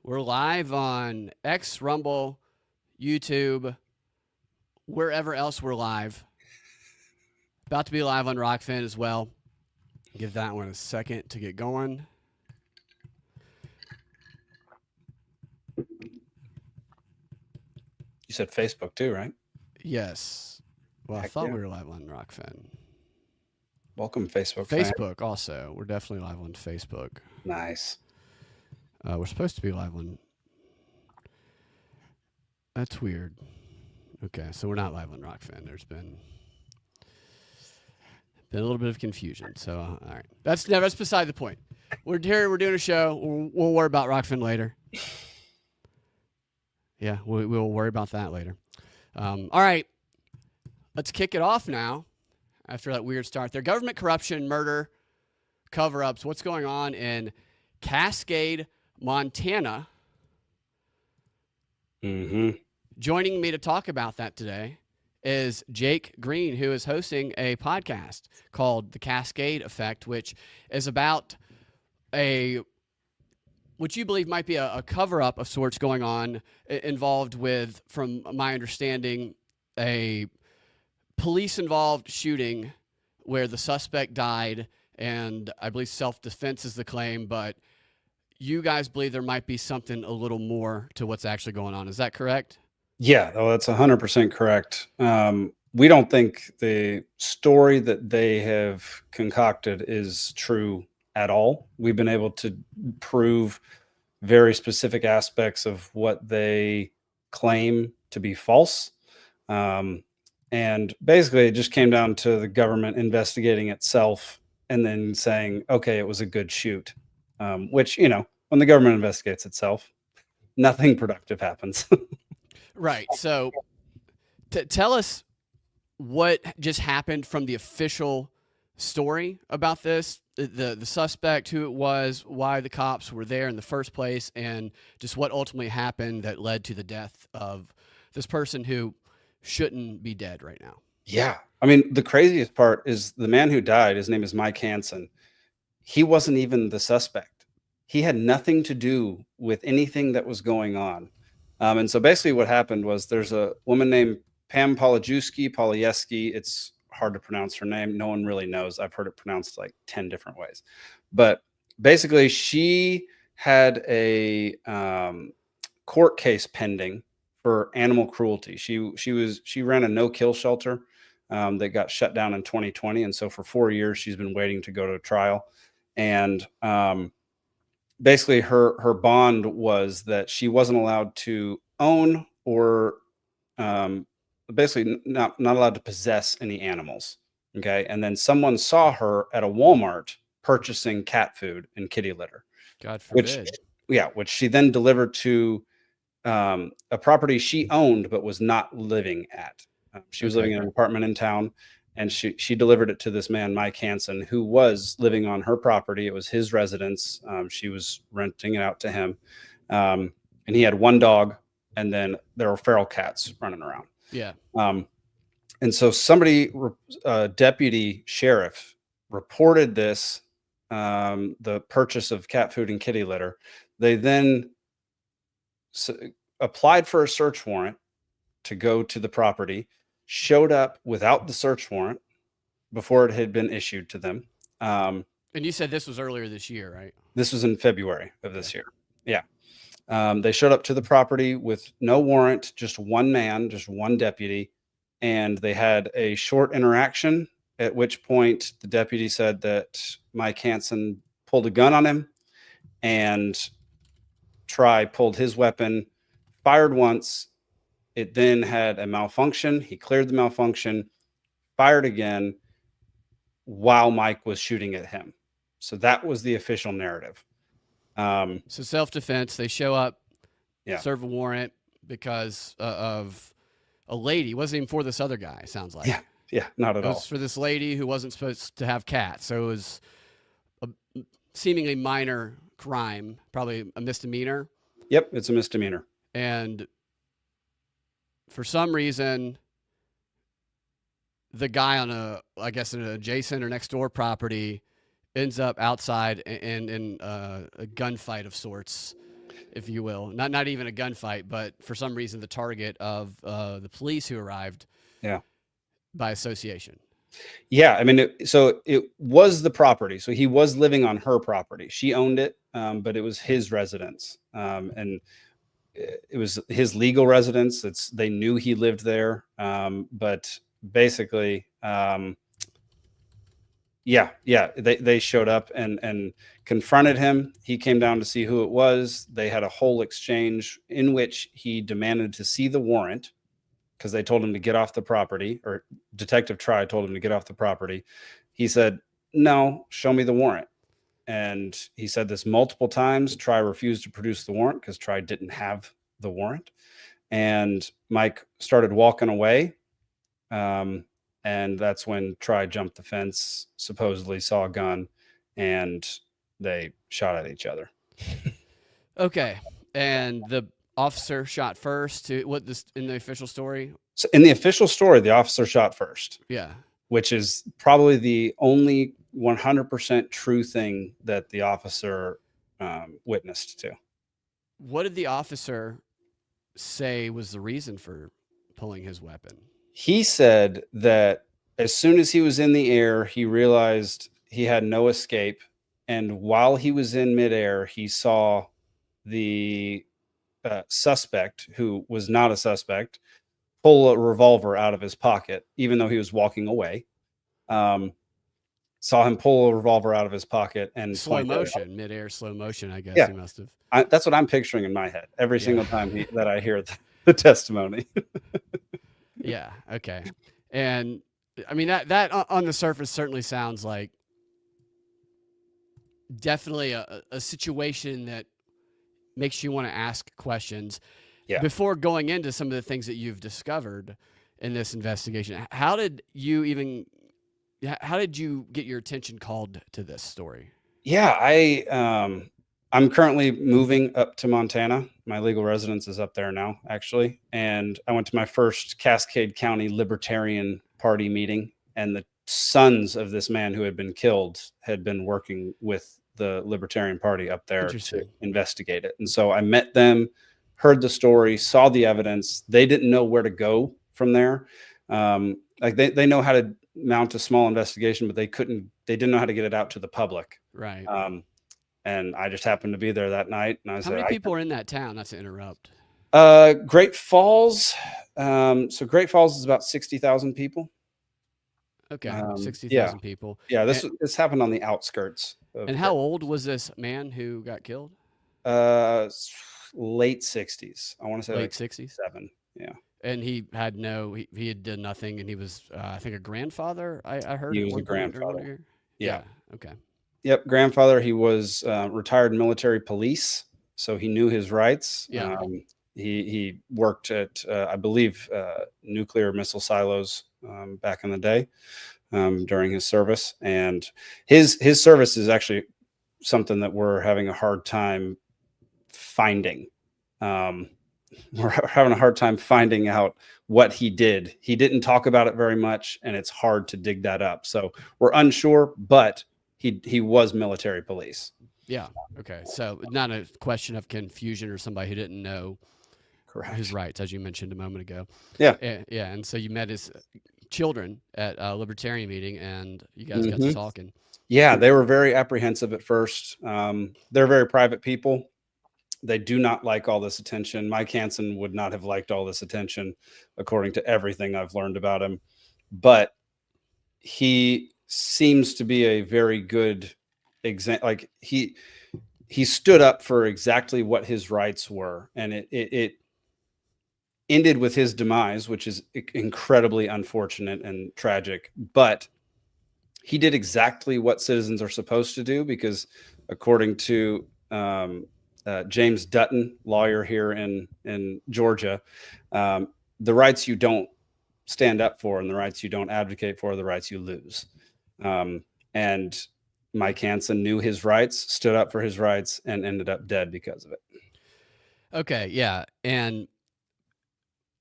We're live on X, Rumble, YouTube, wherever else we're live. About to be live on Rockfin as well. Give that one a second to get going. You said Facebook too, right? Yes. Well, I Heck thought yeah. we were live on Rockfin. Welcome, Facebook fan. Facebook also. We're definitely live on Facebook. Nice. We're supposed to be live on. That's weird. Okay, so we're not live on Rockfin. There's been a little bit of confusion. So, all right, that's beside the point. We're here. We're doing a show. We'll worry about Rockfin later. Yeah, we'll worry about that later. All right, let's kick it off now. After that weird start there, government corruption, murder, cover-ups. What's going on in Cascade, Montana? Joining me to talk about that today is Jake Green, who is hosting a podcast called The Cascade Effect, which is about what you believe might be a cover-up of sorts going on involved with, from my understanding, a police-involved shooting where the suspect died, and I believe self-defense is the claim, but you guys believe there might be something a little more to what's actually going on. Is that correct? Yeah, that's 100% correct. We don't think the story that they have concocted is true at all. We've been able to prove very specific aspects of what they claim to be false. And basically, it just came down to the government investigating itself and then saying, okay, it was a good shoot, which, when the government investigates itself, nothing productive happens. Right. So tell us what just happened from the official story about this, the suspect, who it was, why the cops were there in the first place, and just what ultimately happened that led to the death of this person who shouldn't be dead right now. Yeah. I mean, the craziest part is the man who died, his name is Mike Hansen. He wasn't even the suspect. He had nothing to do with anything that was going on. And so basically what happened was there's a woman named Pam Polieski. It's hard to pronounce her name. No one really knows. I've heard it pronounced like 10 different ways. But basically she had a court case pending for animal cruelty. She ran a no-kill shelter that got shut down in 2020. And so for 4 years, she's been waiting to go to trial. And basically her bond was that she wasn't allowed to own or basically not allowed to possess any animals. Okay. And then someone saw her at a Walmart purchasing cat food and kitty litter. God forbid. Which she then delivered to a property she owned but was not living at. She was living in an apartment in town, and she delivered it to this man, Mike Hansen, who was living on her property. It was his residence. She was renting it out to him. And he had one dog, and then there were feral cats running around. Yeah. And so deputy sheriff reported this, the purchase of cat food and kitty litter. They then applied for a search warrant to go to the property, showed up without the search warrant before it had been issued to them. And you said this was earlier this year, right? This was in February of this year. Yeah. They showed up to the property with no warrant, just one man, just one deputy. And they had a short interaction, at which point the deputy said that Mike Hansen pulled a gun on him, and Try pulled his weapon, fired once. It then had a malfunction. He cleared the malfunction, fired again while Mike was shooting at him. So that was the official narrative. So self-defense, they show up, Yeah. serve a warrant because of a lady. It wasn't even for this other guy, it sounds like. Yeah, not at all. It was for this lady who wasn't supposed to have cats. So it was a seemingly minor crime, probably a misdemeanor. Yep, it's a misdemeanor. And for some reason, the guy on an adjacent or next door property ends up outside in a gunfight of sorts. if you will. Not even a gunfight, but for some reason the target of the police who arrived Yeah. by association. Yeah, I mean, so it was the property. So he was living on her property. She owned it, but it was his residence, and it was his legal residence. They knew he lived there, but basically, yeah, they showed up and confronted him. He came down to see who it was. They had a whole exchange in which he demanded to see the warrant because they told him to get off the property, or Detective Try told him to get off the property. He said, "No, show me the warrant." And he said this multiple times. Try refused to produce the warrant because Try didn't have the warrant. And Mike started walking away. And that's when Try jumped the fence, supposedly saw a gun, and they shot at each other. Okay, and the officer shot first. To what this in the official story? So in the official story, the officer shot first, Yeah. which is probably the only 100% true thing that the officer witnessed to. What did the officer say was the reason for pulling his weapon? He said that as soon as he was in the air, he realized he had no escape. And while he was in midair, he saw the suspect, who was not a suspect, pull a revolver out of his pocket, even though he was walking away. Saw him pull a revolver out of his pocket and Slow point it out. motion, midair slow motion. I guess Yeah. he must have. That's what I'm picturing in my head every Yeah. single time that I hear the testimony. Yeah. Okay. And I mean that on the surface certainly sounds like definitely a situation that makes you want to ask questions. Yeah. Before going into some of the things that you've discovered in this investigation, how did you get your attention called to this story? Yeah, I'm currently moving up to Montana. My legal residence is up there now, actually. And I went to my first Cascade County Libertarian Party meeting, and the sons of this man who had been killed had been working with the Libertarian Party up there to Interesting. investigate it. And so I met them, heard the story, saw the evidence. They didn't know where to go from there. Like they know how to mount a small investigation, but they didn't know how to get it out to the public. Right. And I just happened to be there that night. And I How said, many people are in that town? Not to interrupt. Great Falls. So Great Falls is about 60,000 people. Okay. 60,000 yeah. people. Yeah. This happened on the outskirts. And how old was this man who got killed? Late 60s. I want to say Late like 60s. 7. Yeah. And he had done nothing, and he was, I think, a grandfather. I heard He at was a one point or grandfather. whatever. Yeah. Okay. Yep. Grandfather. He was retired military police, so he knew his rights. Yeah. He worked at, I believe, nuclear missile silos back in the day during his service. And his service is actually something that we're having a hard time finding. We're having a hard time finding out what he did. He didn't talk about it very much, and it's hard to dig that up. So we're unsure, but he was military police. Yeah. Okay. So not a question of confusion or somebody who didn't know Correct. his rights, as you mentioned a moment ago. Yeah. Yeah. And so you met his children at a libertarian meeting, and you guys got to talking. Yeah, they were very apprehensive at first. They're very private people. They do not like all this attention. Mike Hansen would not have liked all this attention, according to everything I've learned about him. But he seems to be a very good example. Like he stood up for exactly what his rights were, and it ended with his demise, which is incredibly unfortunate and tragic. But he did exactly what citizens are supposed to do, because according to James Dutton, lawyer here in Georgia, the rights you don't stand up for and the rights you don't advocate for are the rights you lose. And Mike Hansen knew his rights, stood up for his rights, and ended up dead because of it. Okay, yeah. And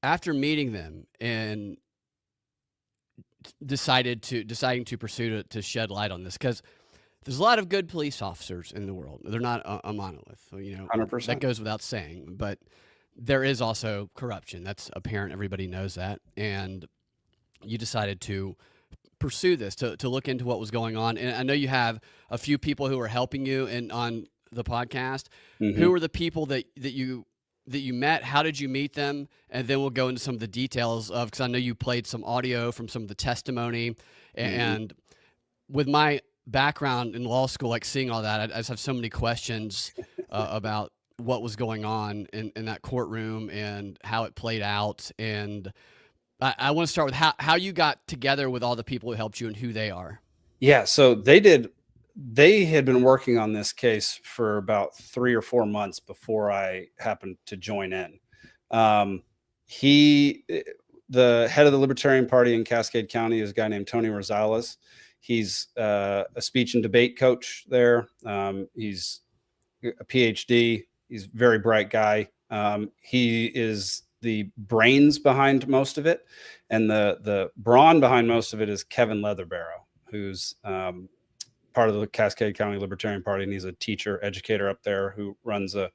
after meeting them and deciding to pursue to shed light on this, because there's a lot of good police officers in the world. They're not a monolith, you know, 100%. that goes without saying, but there is also corruption. That's apparent. Everybody knows that. And you decided to pursue this, to look into what was going on. And I know you have a few people who are helping you on the podcast. Who are the people that you met? How did you meet them? And then we'll go into some of the details of, because I know you played some audio from some of the testimony. And with my background in law school, like seeing all that, I just have so many questions about what was going on in that courtroom and how it played out. And I want to start with how you got together with all the people who helped you and who they are. Yeah, so they had been working on this case for about 3 or 4 months before I happened to join in. The head of the Libertarian Party in Cascade County is a guy named Tony Rosales. He's a speech and debate coach there. He's a PhD. He's a very bright guy. He is the brains behind most of it. And the brawn behind most of it is Kevin Leatherbarrow, who's part of the Cascade County Libertarian Party. And he's a teacher, educator up there who runs a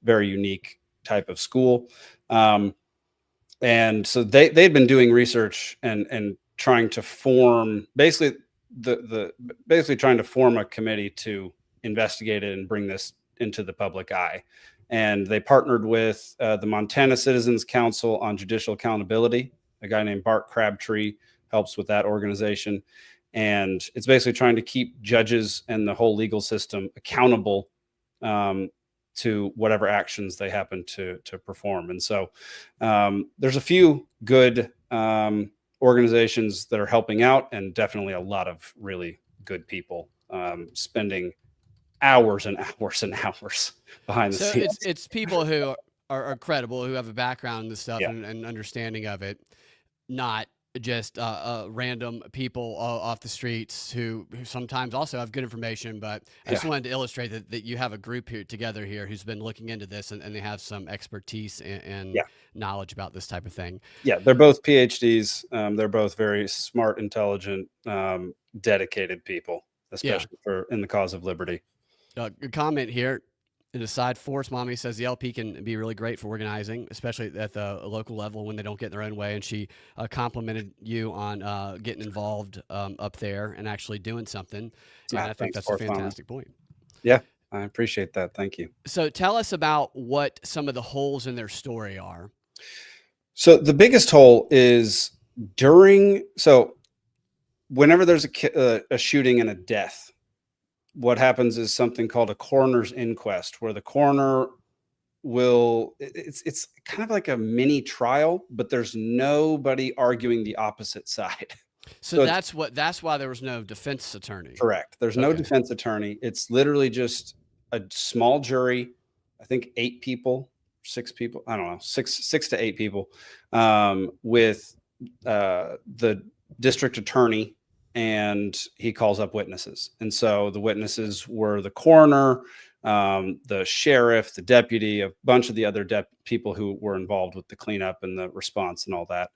very unique type of school. And so they'd been doing research and trying to form basically trying to form a committee to investigate it and bring this into the public eye. And they partnered with the Montana Citizens Council on Judicial Accountability. A guy named Bart Crabtree helps with that organization. And it's basically trying to keep judges and the whole legal system accountable to whatever actions they happen to perform. And so there's a few good organizations that are helping out, and definitely a lot of really good people spending hours and hours and hours behind the scenes. So it's people who are credible, who have a background in this stuff and understanding of it, not just random people off the streets who sometimes also have good information. But I just wanted to illustrate that you have a group here together here who's been looking into this, and they have some expertise and knowledge about this type of thing. Yeah, they're both PhDs. They're both very smart, intelligent, dedicated people, especially in the cause of liberty. Good comment here. In a side force, Mommy says the LP can be really great for organizing, especially at the local level when they don't get in their own way. And she complimented you on getting involved up there and actually doing something. And I think that's a fantastic point. Yeah, I appreciate that. Thank you. So tell us about what some of the holes in their story are. So the biggest hole is whenever there's a shooting and a death, what happens is something called a coroner's inquest, where the coroner it's kind of like a mini trial, but there's nobody arguing the opposite side. So that's why there was no defense attorney. Correct. There's no defense attorney. It's literally just a small jury. I think 8 people, 6 people. I don't know, 6 to 8 people, with the district attorney. And he calls up witnesses. And so the witnesses were the coroner, the sheriff, the deputy, a bunch of the other people who were involved with the cleanup and the response and all that.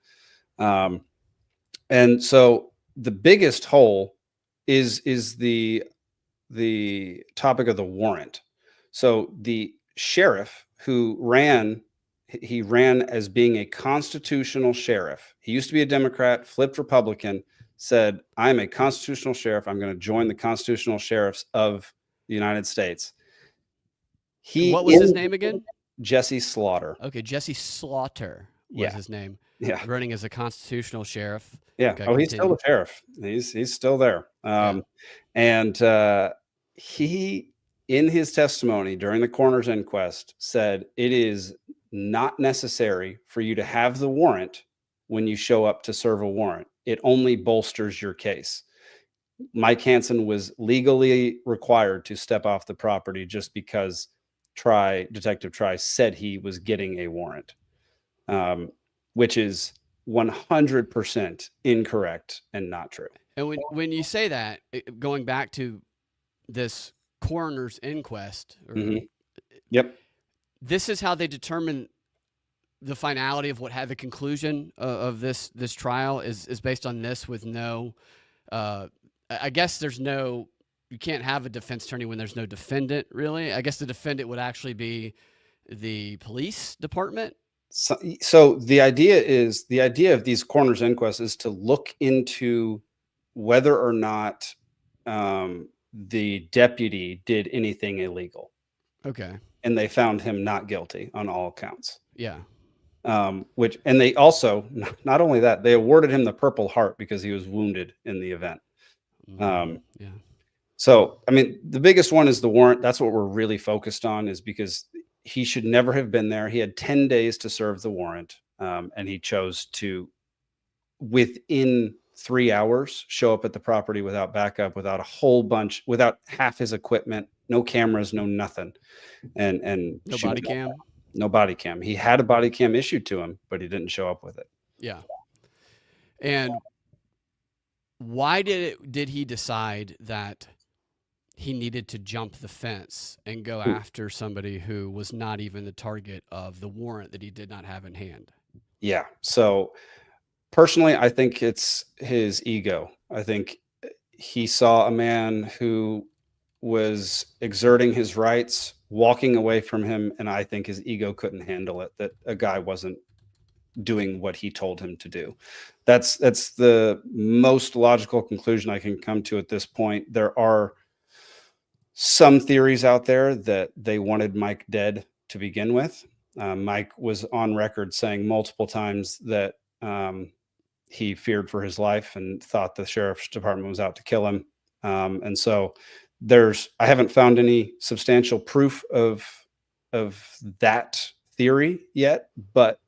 And so the biggest hole is the topic of the warrant. So the sheriff who ran as being a constitutional sheriff. He used to be a Democrat, flipped Republican, said, I'm a constitutional sheriff. I'm going to join the constitutional sheriffs of the United States. What was his name again? Jesse Slaughter. Okay, Jesse Slaughter was his name. Yeah. Running as a constitutional sheriff. Yeah. Okay, he's still the sheriff. He's still there. And he, in his testimony during the coroner's inquest, said it is not necessary for you to have the warrant when you show up to serve a warrant. It only bolsters your case. Mike Hansen was legally required to step off the property just because Detective Try said he was getting a warrant, which is 100% incorrect and not true. And when you say that, going back to this coroner's inquest, Yep, this is how they determine the finality of what had the conclusion of this trial is based on this, with no, I guess there's no you can't have a defense attorney when there's no defendant, really. I guess the defendant would actually be the police department. So the idea of these coroner's inquests is to look into whether or not the deputy did anything illegal, Okay. and they found him not guilty on all counts. Yeah. And they also, not only that, they awarded him the Purple Heart because he was wounded in the event. Yeah. So, I mean, the biggest one is the warrant. That's what we're really focused on, is because he should never have been there. He had 10 days to serve the warrant, and he chose to, within 3 hours, show up at the property without backup, without a whole bunch, without half his equipment, no cameras, no nothing, and No body cam. no body cam. He had a body cam issued to him, but he didn't show up with it. Yeah. And why did he decide that he needed to jump the fence and go after somebody who was not even the target of the warrant that he did not have in hand? Yeah. So personally, I think it's his ego. I think he saw a man who was exerting his rights, walking away from him, and I think his ego couldn't handle it, that a guy wasn't doing what he told him to do. That's the most logical conclusion I can come to at this point. There are some theories out there that they wanted Mike dead to begin with. Mike was on record saying multiple times that he feared for his life and thought the sheriff's department was out to kill him. And so I haven't found any substantial proof of that theory yet, but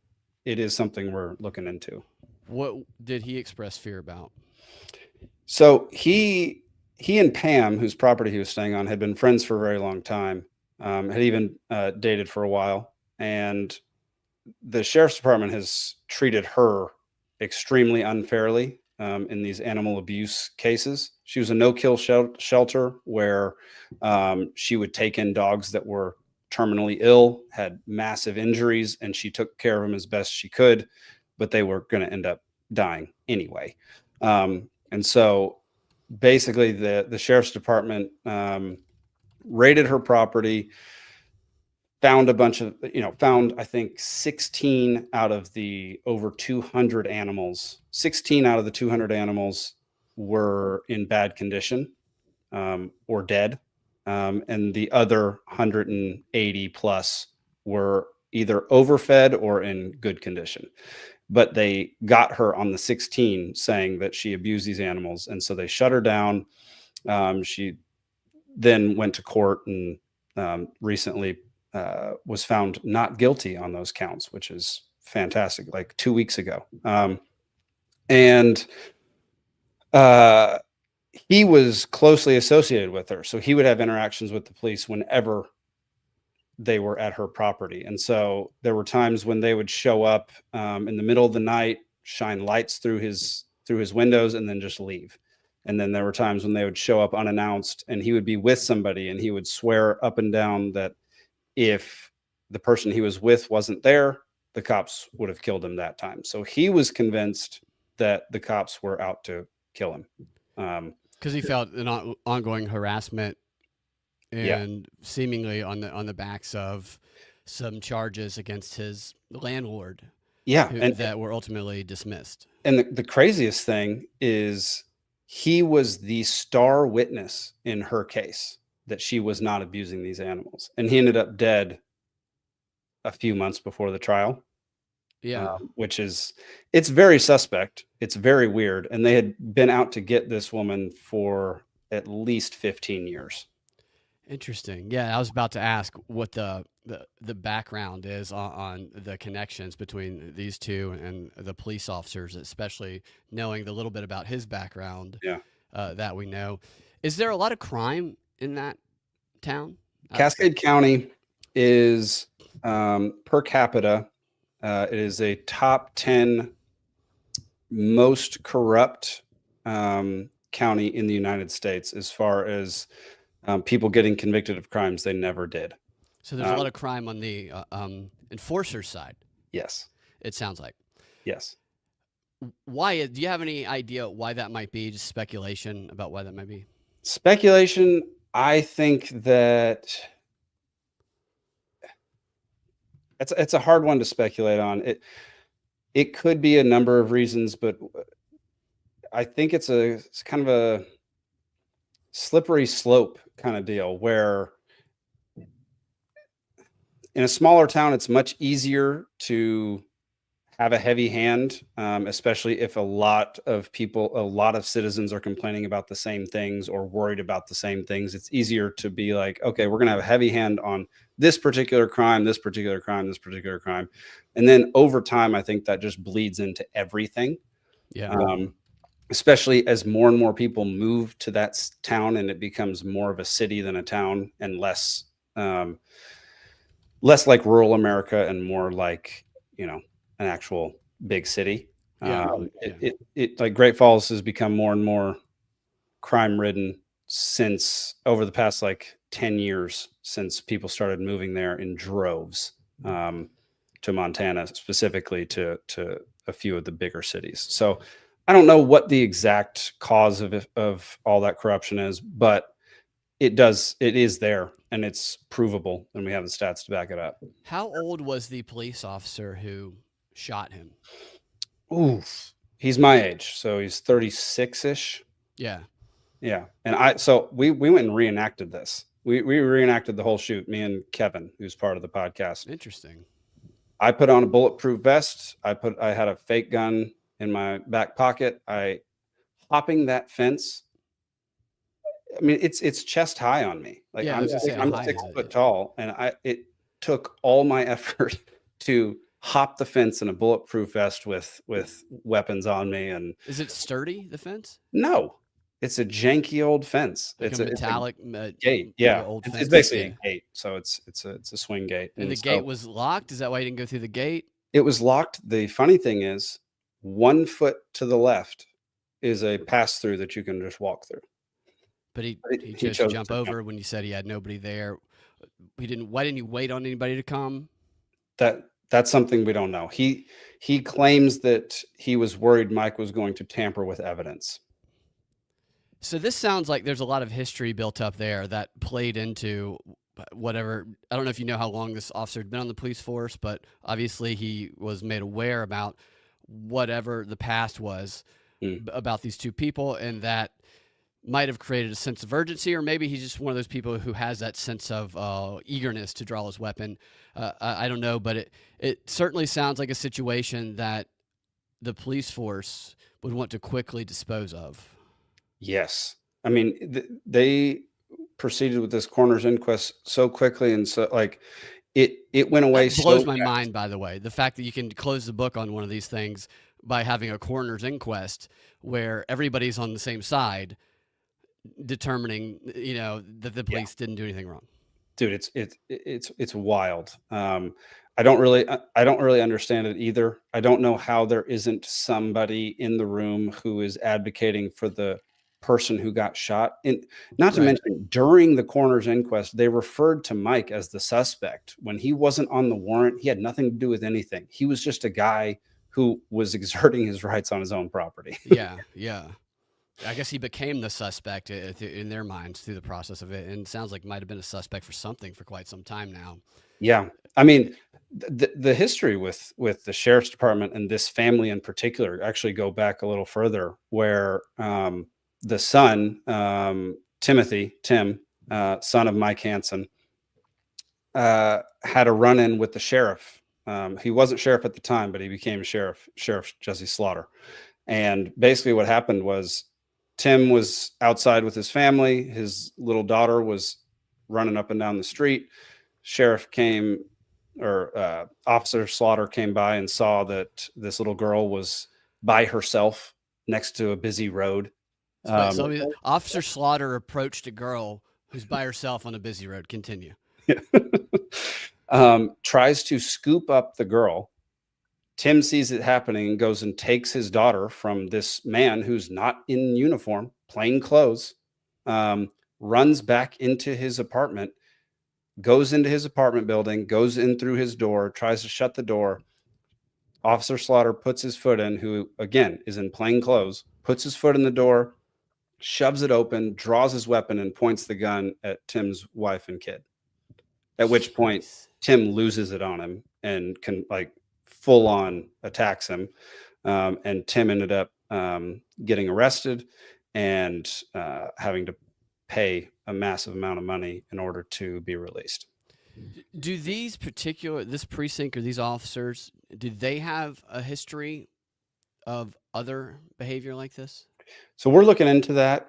it is something we're looking into. What did he express fear about? So he and Pam, whose property he was staying on, had been friends for a very long time, had even dated for a while. And the sheriff's department has treated her extremely unfairly in these animal abuse cases. She was a no-kill shelter where she would take in dogs that were terminally ill, had massive injuries, and she took care of them as best she could, but they were going to end up dying anyway. And so basically the sheriff's department raided her property, found a bunch of, found, I think, 16 out of the over 200 animals. 16 out of the 200 animals were in bad condition or dead. And the other 180 plus were either overfed or in good condition. But they got her on the 16 saying that she abused these animals. And so they shut her down. She then went to court and recently was found not guilty on those counts, which is fantastic, like 2 weeks ago. And he was closely associated with her. So he would have interactions with the police whenever they were at her property. And so there were times when they would show up in the middle of the night, shine lights through his windows, and then just leave. And then there were times when they would show up unannounced and he would be with somebody and he would swear up and down that if the person he was with wasn't there, the cops would have killed him that time. So he was convinced that the cops were out to kill him. Because he felt an ongoing harassment and seemingly on the backs of some charges against his landlord. Yeah. That were ultimately dismissed. And the craziest thing is he was the star witness in her case that she was not abusing these animals. And he ended up dead a few months before the trial. Yeah. It's very suspect. It's very weird. And they had been out to get this woman for at least 15 years. Interesting. Yeah, I was about to ask what the background is on the connections between these two and the police officers, especially knowing the little bit about his background that we know. Is there a lot of crime in that town? Cascade County is per capita. It is a top 10 most corrupt county in the United States as far as people getting convicted of crimes they never did. So there's a lot of crime on the enforcer's side. Yes. It sounds like. Yes. Why? Do you have any idea why that might be? Just speculation about why that might be? Speculation, I think that it's a hard one to speculate on. It could be a number of reasons, but I think it's kind of a slippery slope kind of deal where in a smaller town, it's much easier to have a heavy hand, especially if a lot of citizens are complaining about the same things or worried about the same things. It's easier to be like, okay, we're going to have a heavy hand on this particular crime, this particular crime, this particular crime. And then over time, I think that just bleeds into everything. Yeah. Especially as more and more people move to that town and it becomes more of a city than a town and um, less like rural America and more like, an actual big city. Yeah. It like Great Falls has become more and more crime ridden since over the past like 10 years since people started moving there in droves to Montana, specifically to a few of the bigger cities. So I don't know what the exact cause of all that corruption is, but it is there and it's provable and we have the stats to back it up. How old was the police officer who shot him? Oof. He's my age, so he's 36-ish. Yeah. Yeah. And so we went and reenacted this. We reenacted the whole shoot, me and Kevin, who's part of the podcast. Interesting. I put on a bulletproof vest. I had a fake gun in my back pocket. Hopping that fence. I mean, it's chest high on me. Like Yeah, I I'm was gonna say, how I'm high 6 is it? foot tall, and it took all my effort to hop the fence in a bulletproof vest with weapons on me. And Is it sturdy, the fence? no, it's a janky old fence. Like It's a a metallic gate. like an Yeah, old it's fence? basically Yeah. a gate. So it's a swing gate. And the So gate was locked? Is that why you didn't go through the gate? it was locked. The funny thing is, 1 foot to the left is a pass through that you can just walk through. But he But he he chose to chose jump to jump. over when you said he had nobody there. Why didn't you wait on anybody to come? That's something we don't know. He claims that he was worried Mike was going to tamper with evidence. So this sounds like there's a lot of history built up there that played into whatever. I don't know if you know how long this officer had been on the police force, but obviously he was made aware about whatever the past was Mm. about these two people, and that might have created a sense of urgency, or maybe he's just one of those people who has that sense of eagerness to draw his weapon. I don't know, but it certainly sounds like a situation that the police force would want to quickly dispose of. Yes. I mean, they proceeded with this coroner's inquest so quickly and so like it went away That blows so my fast. mind, by the way. The fact that you can close the book on one of these things by having a coroner's inquest where everybody's on the same side, determining, that the Yeah. police didn't do anything wrong. Dude, it's wild. I don't really understand it either. I don't know how there isn't somebody in the room who is advocating for the person who got shot. And not to Right. mention, during the coroner's inquest, they referred to Mike as the suspect when he wasn't on the warrant. He had nothing to do with anything. He was just a guy who was exerting his rights on his own property. Yeah, yeah. I guess he became the suspect in their minds through the process of it, and it sounds like might have been a suspect for something for quite some time now. Yeah. I mean, the history with the sheriff's department and this family in particular actually go back a little further, where the son, Tim, son of Mike Hansen, had a run-in with the sheriff. He wasn't sheriff at the time, but he became Sheriff Jesse Slaughter. And basically what happened was Tim was outside with his family. His little daughter was running up and down the street. Sheriff came, or Officer Slaughter came by and saw that this little girl was by herself next to a busy road. So Officer Slaughter approached a girl who's by herself on a busy road. Continue. Tries to scoop up the girl. Tim sees it happening and goes and takes his daughter from this man who's not in uniform, plain clothes, runs back into his apartment, goes into his apartment building, goes in through his door, tries to shut the door. Officer Slaughter puts his foot in, who again is in plain clothes, puts his foot in the door, shoves it open, draws his weapon, and points the gun at Tim's wife and kid. At which point, Jeez. Tim loses it on him and can like full on attacks him. And Tim ended up getting arrested and having to pay a massive amount of money in order to be released. Do this precinct or these officers, do they have a history of other behavior like this? So we're looking into that.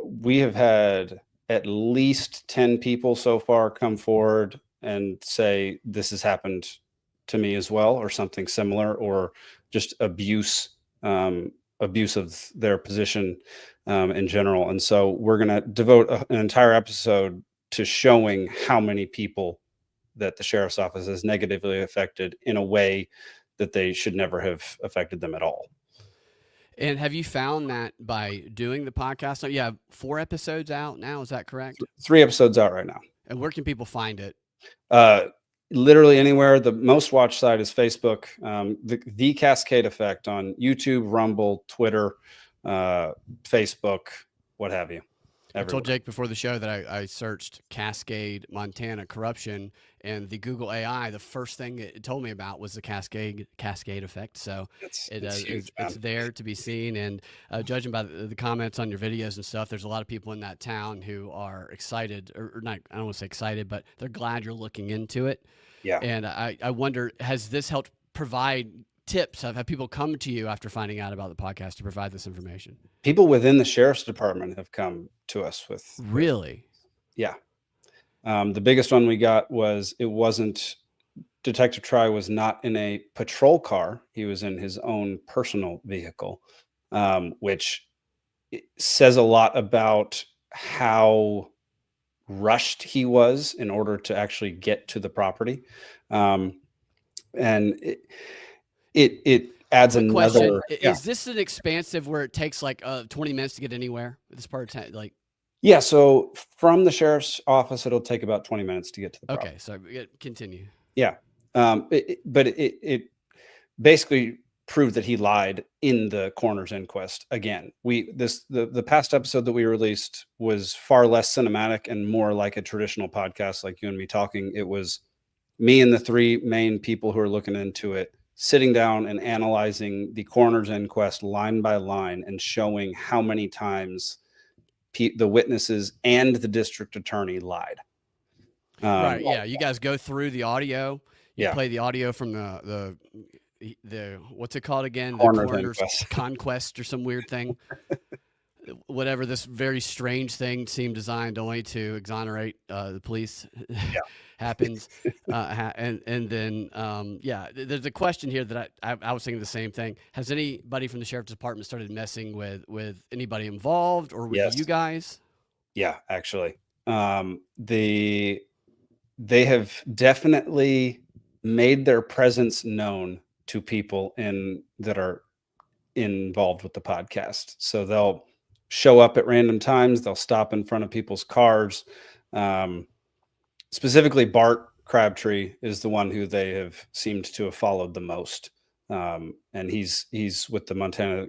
We have had at least 10 people so far come forward and say this has happened to me as well, or something similar, or just abuse of their position in general. And so we're going to devote an entire episode to showing how many people that the sheriff's office has negatively affected in a way that they should never have affected them at all. And have you found that by doing the podcast? So you have 4 episodes out now, is that correct? 3 episodes out right now. And where can people find it? Literally anywhere. The most watched site is Facebook. The Cascade Effect on YouTube, Rumble, Twitter, Facebook, what have you. Everywhere. I told Jake before the show that I searched Cascade, Montana corruption, and the Google AI, the first thing it told me about was the Cascade Effect. So it's there to be seen. And judging by the comments on your videos and stuff, there's a lot of people in that town who are excited, or not, I don't want to say excited, but they're glad you're looking into it. Yeah. And I wonder, has this helped provide tips? Have people come to you after finding out about the podcast to provide this information? People within the sheriff's department have come to us with. Really? Yeah. The biggest one we got was, Detective Try was not in a patrol car. He was in his own personal vehicle, which says a lot about how rushed he was in order to actually get to the property. And it adds another question. Yeah. Is this an expansive where it takes like 20 minutes to get anywhere? This part of town, like. Yeah, so from the sheriff's office, it'll take about 20 minutes to get to the property. Okay, so continue. Yeah, but it basically proved that he lied in the coroner's inquest. Again, the past episode that we released was far less cinematic and more like a traditional podcast, like you and me talking. It was me and the 3 main people who are looking into it, sitting down and analyzing the coroner's inquest line by line and showing how many times the witnesses and the district attorney lied. Right. Yeah. You guys go through the audio. You Yeah. play the audio from the what's it called again? Coroner's the coroner's conquest or some weird thing. Whatever this very strange thing seemed designed only to exonerate the police happens. And then, there's a question here that I was thinking the same thing. Has anybody from the sheriff's department started messing with anybody involved or with you guys? Yeah, actually. They have definitely made their presence known to people that are involved with the podcast. So they'll show up at random times. They'll stop in front of people's cars. Specifically, Bart Crabtree is the one who they have seemed to have followed the most. And he's with the Montana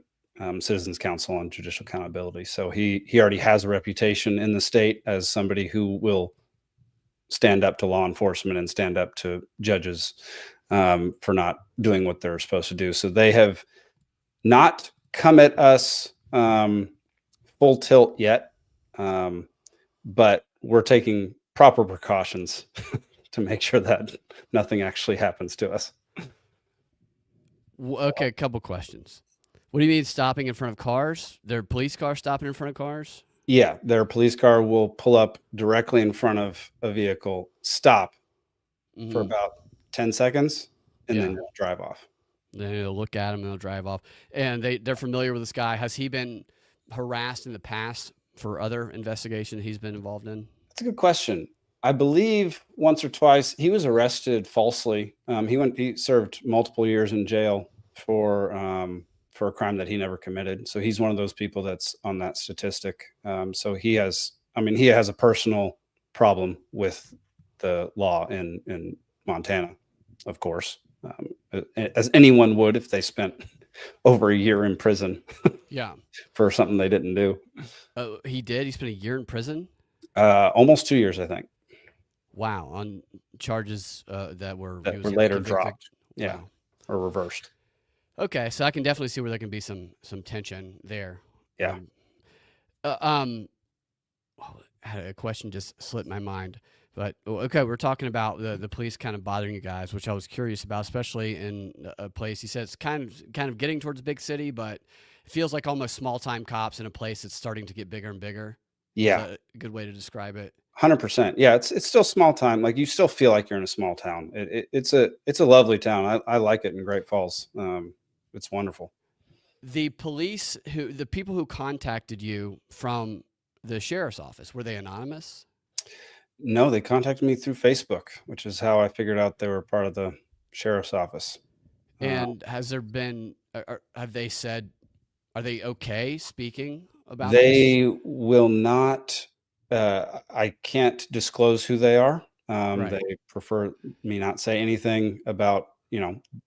Citizens Council on Judicial Accountability. So he already has a reputation in the state as somebody who will stand up to law enforcement and stand up to judges for not doing what they're supposed to do. So they have not come at us full tilt yet, but we're taking proper precautions to make sure that nothing actually happens to us. Okay, a couple questions. What do you mean stopping in front of cars? Their police car stopping in front of cars? Yeah, their police car will pull up directly in front of a vehicle, stop for about 10 seconds, and then drive off. Then they'll look at him and they'll drive off. And they're familiar with this guy. Has he been harassed in the past for other investigations he's been involved in? That's a good question. I believe once or twice he was arrested falsely. He served multiple years in jail for a crime that he never committed. So he's one of those people that's on that statistic. So he has a personal problem with the law in Montana, of course, as anyone would if they spent over a year in prison Yeah. for something they didn't do. Oh, he did. He spent a year in prison. Almost 2 years, I think, Wow, on charges that were he that was were later convicted. dropped. Yeah, Wow. or reversed. Okay, so I can definitely see where there can be some tension there. Yeah. Um, uh, um, I had a question just slipped my mind, but okay, we're talking about the police kind of bothering you guys, which I was curious about, especially in a place. He said it's kind of getting towards a big city, but it feels like almost small time cops in a place that's starting to get bigger and bigger. Is Yeah. that a good way to describe it? 100%. Yeah, it's still small time. Like you still feel like you're in a small town. It's a lovely town. I like it in Great Falls. It's wonderful. The people who contacted you from the sheriff's office, were they anonymous? No, they contacted me through Facebook, which is how I figured out they were part of the sheriff's office. Uh, And has there been, have they said, are they okay speaking about this? they will not. I can't disclose who they are. They Right. prefer me not say anything about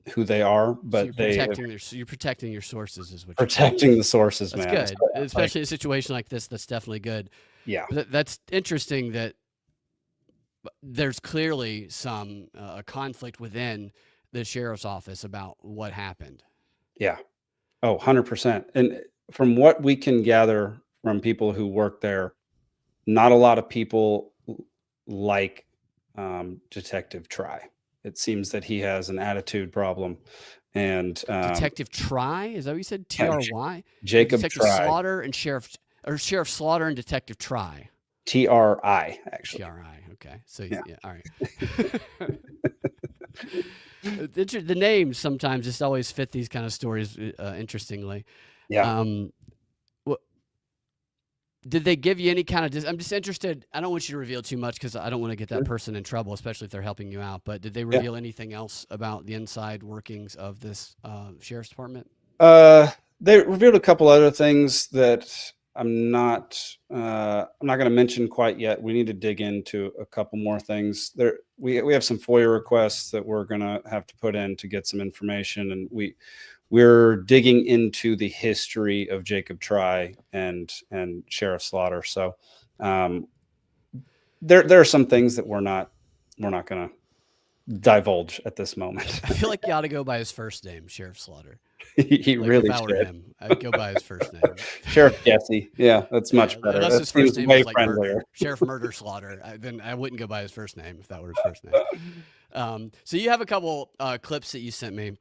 who they are, So but they have you're protecting your sources, is what you're saying. protecting the sources, That's man. good, Like, especially in a situation like this. That's definitely good. yeah, But that's interesting that there's clearly some conflict within the sheriff's office about what happened. yeah. Oh, 100%. And from what we can gather from people who work there, not a lot of people like Detective Try. It seems that he has an attitude problem. And Detective Try, is that what you said? yeah, TRY? Like Jacob Detective Try, Slaughter and Sheriff Slaughter and Detective Try. TRI, actually. TRI. Okay. So Yeah. yeah, all right. The names sometimes just always fit these kind of stories interestingly. Yeah. Um, wh- did they give you any kind of? I'm just interested. I don't want you to reveal too much because I don't want to get that person in trouble, especially if they're helping you out. But did they Yeah. reveal anything else about the inside workings of this sheriff's department? They revealed a couple other things that I'm not going to mention quite yet. We need to dig into a couple more things. We have some FOIA requests that we're going to have to put in to get some information, and we're digging into the history of Jacob Try and Sheriff Slaughter. So there are some things that we're not going to divulge at this moment. I feel like you ought to go by his first name, Sheriff Slaughter. He Like if really I were should. him, I'd go by his first name. Sheriff Jesse. Yeah, that's much better. Unless That his first seems name way was like friendlier. Sheriff Murder Slaughter, then I wouldn't go by his first name if that were his first name. So you have a couple clips that you sent me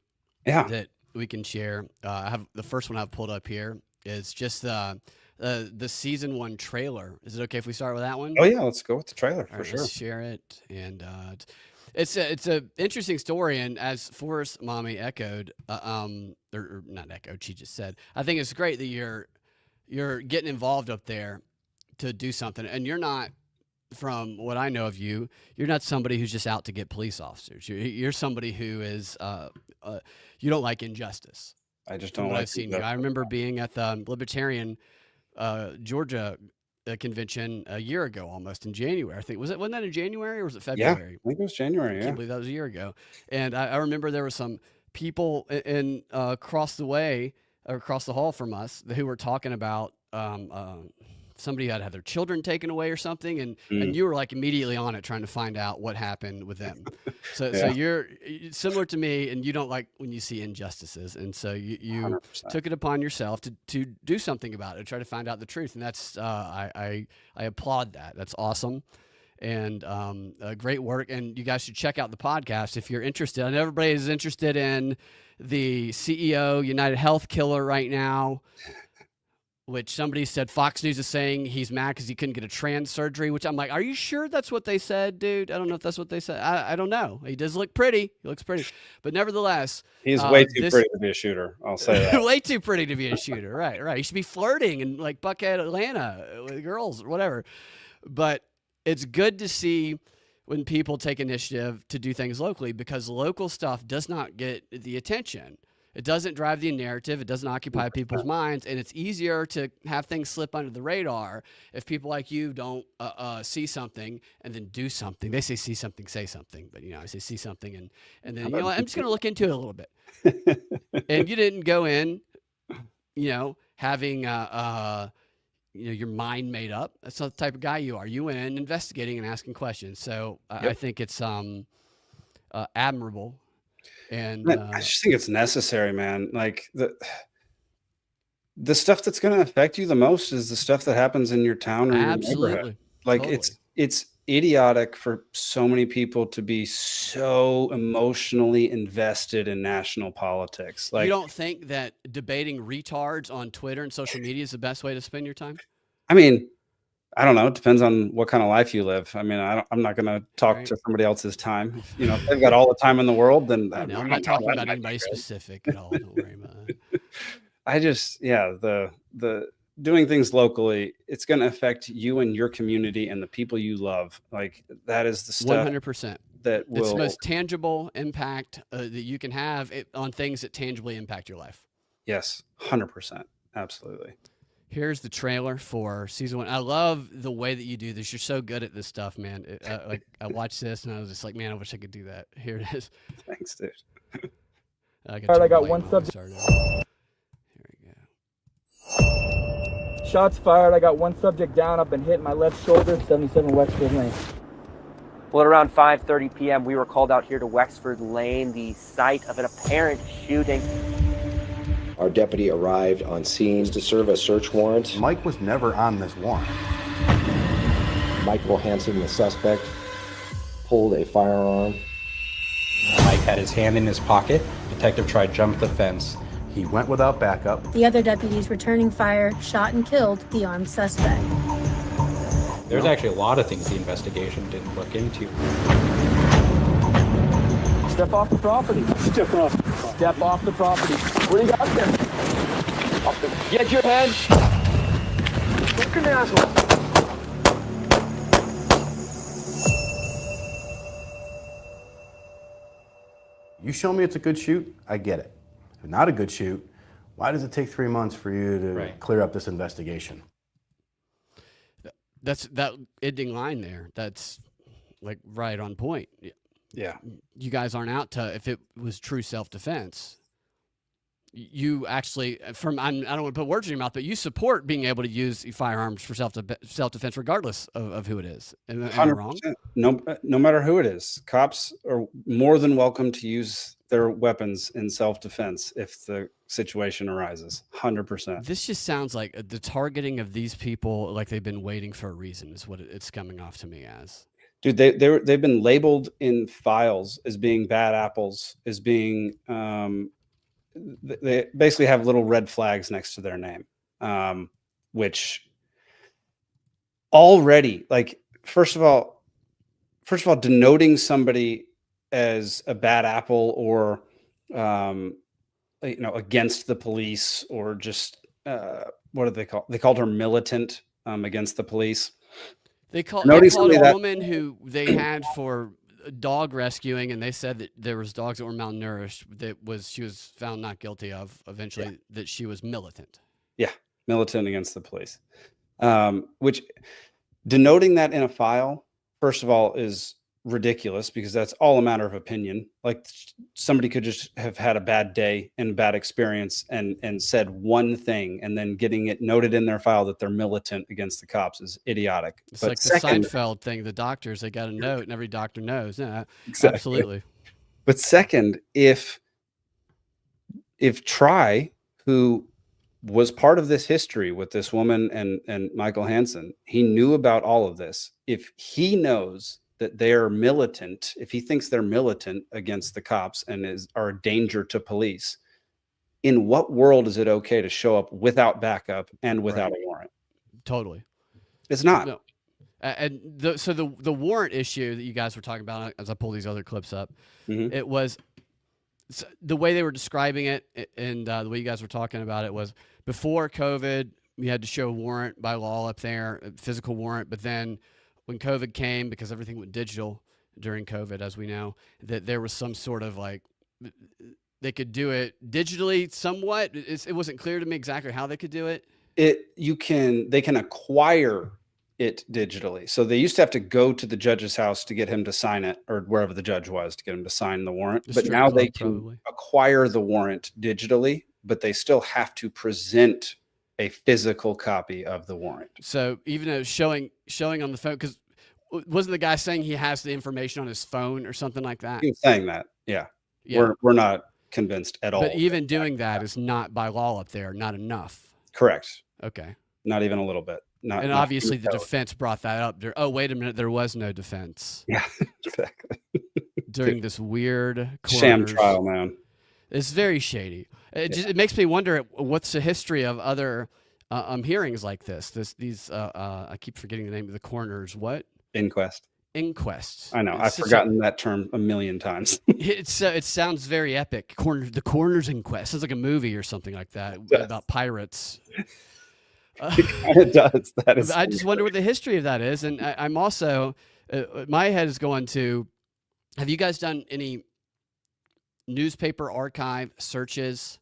Yeah. that we can share. I have the first one I've pulled up here is just the season 1 trailer. Is it okay if we start with that one? Oh yeah, let's go with the trailer All for right, sure. let's share it. And it's a interesting story. And as Forrest Mommy echoed, or not echoed, she just said, I think it's great that you're getting involved up there to do something. And you're not, from what I know of you, you're not somebody who's just out to get police officers. You're somebody who is, you don't like injustice. I just From don't what like I've seen the- you, I remember being at the Libertarian Georgia convention a year ago, almost in January. I think wasn't that in January or was it Yeah, February? I think it was January. I Yeah. can't believe that was a year ago. And I remember there were some people in across the way or across the hall from us who were talking about somebody had their children taken away or something, and you were like immediately on it trying to find out what happened with them. So Yeah. you're similar to me, and you don't like when you see injustices, and so you 100%. took it upon yourself to do something about it, try to find out the truth, and that's I applaud that. That's awesome. And great work. And you guys should check out the podcast if you're interested. I know everybody is interested in the CEO United Health killer right now, which somebody said Fox News is saying he's mad because he couldn't get a trans surgery, which I'm like, are you sure that's what they said, dude? I don't know if that's what they said. I don't know. He does look pretty. He looks pretty. But nevertheless, He's way too pretty to be a shooter. I'll say that. way too pretty to be a shooter. Right. He should be flirting in like Buckhead, Atlanta with girls or whatever. But it's good to see when people take initiative to do things locally because local stuff does not get the attention. It doesn't drive the narrative. It doesn't occupy people's minds. And it's easier to have things slip under the radar if people like you don't see something and then do something. They say see something, say something. But, I say see something and then, I'm just going to look into it a little bit. And you didn't go in, having your mind made up. That's not the type of guy you are. You went in investigating and asking questions. So I Yep. think it's admirable. And I just think it's necessary, man. Like the stuff that's going to affect you the most is the stuff that happens in your town or your neighborhood. absolutely, Like totally. it's idiotic for so many people to be so emotionally invested in national politics. You Like, don't think that debating retards on Twitter and social media is the best way to spend your time? I mean, I don't know. It depends on what kind of life you live. I mean, I'm not going to talk Right. to somebody else's time. If they've got all the time in the world, then I I don't know. know. I'm not talking That about might be anybody good. specific at all. Don't worry about it. I just, yeah, the doing things locally, it's going to affect you and your community and the people you love. Like that is the stuff 100%. that It's the will, most tangible impact that you can have on things that tangibly impact your life. yes, 100%. Absolutely. Here's the trailer for season 1. I love the way that you do this. You're so good at this stuff, man. Like I watched this and I was just like, man, I wish I could do that. Here it is. Thanks, dude. I got All right, I to turn the got volume one on. subject. Started. Here we go. Shots fired. I got one subject down. I've been hit in my left shoulder, 77 Wexford Lane. Well, at around 5:30 p.m., we were called out here to Wexford Lane, the site of an apparent shooting. Our deputy arrived on scene to serve a search warrant. Mike was never on this warrant. Michael Hansen, the suspect, pulled a firearm. Mike had his hand in his pocket. Detective tried to jump the fence. He went without backup. The other deputies returning fire shot and killed the armed suspect. There's actually a lot of things the investigation didn't look into. Step off the property. Step off the property. What do you got there? Get your head. Fucking asshole. You show me it's a good shoot, I get it. If not a good shoot, why does it take 3 months for you to clear up this investigation? That's that ending line there. That's like right on point. Yeah. You guys aren't out to, if it was true self-defense, you actually, I don't want to put words in your mouth, but you support being able to use firearms for self-defense regardless of who it is. Am I wrong? No matter who it is, cops are more than welcome to use their weapons in self-defense if the situation arises. 100%. This just sounds like the targeting of these people, like they've been waiting for a reason, is what it's coming off to me as. Dude, they've been labeled in files as being bad apples, as being they basically have little red flags next to their name, which already, like, first of all, denoting somebody as a bad apple or against the police, or just what do they call? They called her militant against the police. They called a woman who they had for dog rescuing, and they said that there was dogs that were malnourished. She was found not guilty of eventually. That she was militant. Yeah, militant against the police. Which denoting that in a file, first of all, is ridiculous, because that's all a matter of opinion. Like, somebody could just have had a bad day and bad experience and said one thing, and then getting it noted in their file that they're militant against the cops is idiotic. It's but like the Seinfeld thing. The doctors, they got a note, and every doctor knows. Yeah, exactly. Absolutely. But second, if Try, who was part of this history with this woman and Michael Hansen, he knew about all of this. If he knows that they're militant, if he thinks they're militant against the cops and are a danger to police, in what world is it okay to show up without backup and without a warrant? Totally. It's not. No. And the warrant issue that you guys were talking about, as I pull these other clips up, it was the way they were describing it, and the way you guys were talking about it was, before COVID, you had to show a warrant by law up there, a physical warrant. But then when COVID came, because everything went digital during COVID, as we know, that there was some sort of like, they could do it digitally somewhat. It wasn't clear to me exactly how they could do it. They can acquire it digitally. So they used to have to go to the judge's house to get him to sign it, or wherever the judge was to get him to sign the warrant. The But strip now they club, can probably. acquire the warrant digitally, but they still have to present a physical copy of the warrant. So even though it's showing on the phone, because wasn't the guy saying he has the information on his phone or something like that? He was saying that, yeah. Yeah. We're not convinced at all. But even doing that is not by law up there, not enough. Correct. Okay. Not even a little bit. And obviously the defense brought that up. Oh, wait a minute, there was no defense. Yeah, exactly. During this weird Sham trial, man. It's very shady. It makes me wonder what's the history of other hearings like this. These I keep forgetting the name of the coroners. What? Inquests. I know. I've forgotten that term a million times. It sounds very epic. The coroner's inquest. Sounds like a movie or something like that about pirates. It does. That is. I just wonder what the history of that is, and I'm also my head is going to. Have you guys done any newspaper archive searches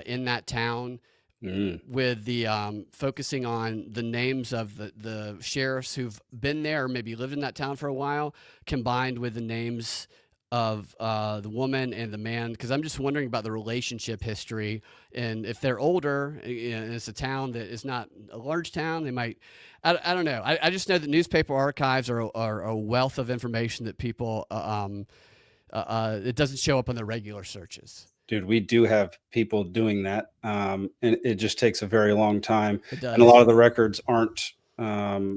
in that town with the focusing on the names of the sheriffs who've been there or maybe lived in that town for a while, combined with the names of the woman and the man? Because I'm just wondering about the relationship history, and if they're older, and it's a town that is not a large town, they might. I don't know. I just know that newspaper archives are a wealth of information that people it doesn't show up on the regular searches. Dude, we do have people doing that, and it just takes a very long time. It does. And a lot of the records aren't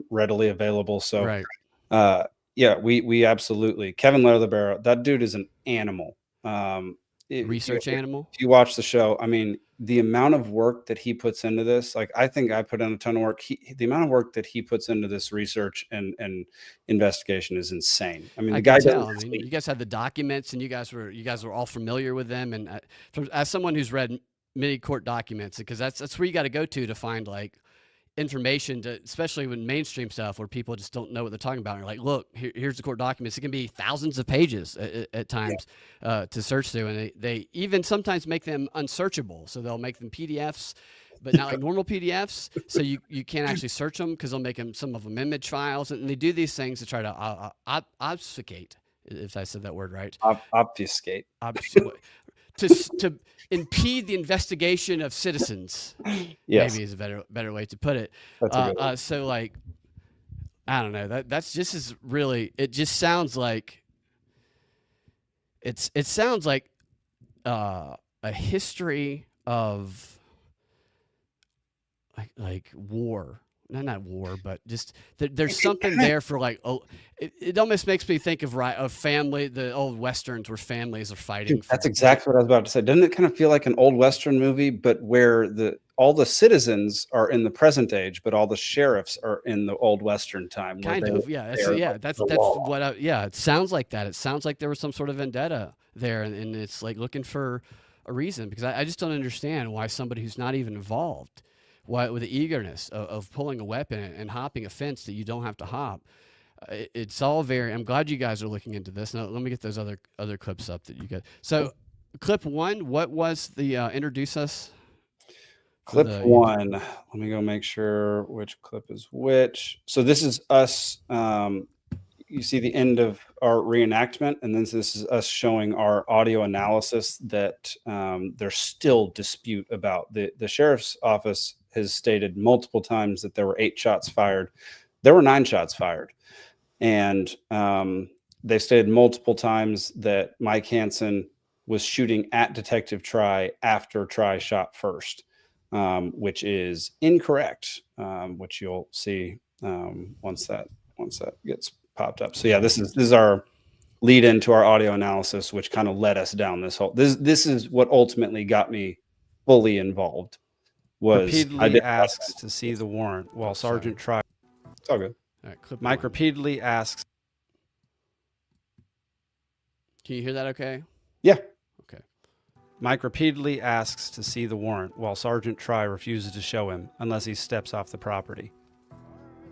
readily available. So, right. Yeah, we absolutely. Kevin Leatherbarrow, that dude is an animal. Research animal. If you watch the show, I mean, the amount of work that he puts into this, like I think I put in a ton of work. The amount of work that he puts into this research and investigation is insane. I mean, the guy. I mean, you guys had the documents, and you guys were all familiar with them. And as someone who's read many court documents, because that's where you got to go to find like information, especially when mainstream stuff where people just don't know what they're talking about. And you're like, look, here's the court documents. It can be thousands of pages at times to search through, and they even sometimes make them unsearchable. So they'll make them PDFs, but not like normal PDFs. So you can't actually search them because they'll make them some of them image files, and they do these things to try to obfuscate, if I said that word right. Obfuscate. To impede the investigation of citizens. Yes. Maybe is a better way to put it. That's a good one. So like, I don't know. That's just as really. It just sounds like. It sounds like a history of like war. Not war, but just there's something there for like. Oh, it almost makes me think of family. The old westerns where families are fighting. Dude, that's exactly what I was about to say. Doesn't it kind of feel like an old Western movie, but where all the citizens are in the present age, but all the sheriffs are in the old Western time? Kind of, yeah. That's what. It sounds like that. It sounds like there was some sort of vendetta there, and it's like looking for a reason, because I just don't understand why somebody who's not even involved. Why, with the eagerness of pulling a weapon and hopping a fence that you don't have to hop. It's all very. I'm glad you guys are looking into this. Now let me get those other clips up that you got. So, clip one. What was the introduce us? Clip one. Let me go make sure which clip is which. So this is us. You see the end of our reenactment, and then this is us showing our audio analysis that there's still dispute about. The sheriff's office has stated multiple times that there were 8 shots fired. There were 9 shots fired. And they stated multiple times that Mike Hansen was shooting at Detective Try after Try shot first, which is incorrect, which you'll see once that gets popped up. So yeah, this is our lead into our audio analysis, which kind of led us down this whole. This is what ultimately got me fully involved. Repeatedly asks to see the warrant while Sergeant Try. It's all good. All right, Mike repeatedly asks. Can you hear that okay? Yeah. Okay. Mike repeatedly asks to see the warrant while Sergeant Try refuses to show him unless he steps off the property.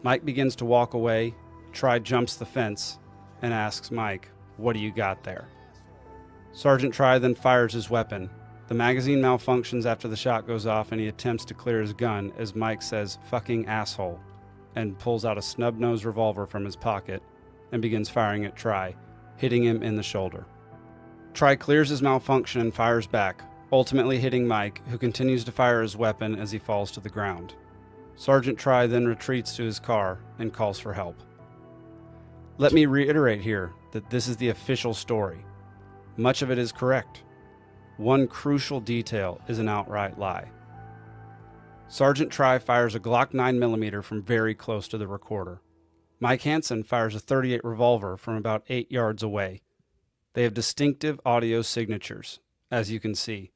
Mike begins to walk away. Try jumps the fence and asks Mike, "What do you got there?" Sergeant Try then fires his weapon. The magazine malfunctions after the shot goes off, and he attempts to clear his gun as Mike says, "Fucking asshole," and pulls out a snub-nosed revolver from his pocket and begins firing at Try, hitting him in the shoulder. Try clears his malfunction and fires back, ultimately hitting Mike, who continues to fire his weapon as he falls to the ground. Sergeant Try then retreats to his car and calls for help. Let me reiterate here that this is the official story. Much of it is correct. One crucial detail is an outright lie. Sergeant Try fires a Glock 9mm from very close to the recorder. Mike Hansen fires a .38 revolver from about 8 yards away. They have distinctive audio signatures, as you can see.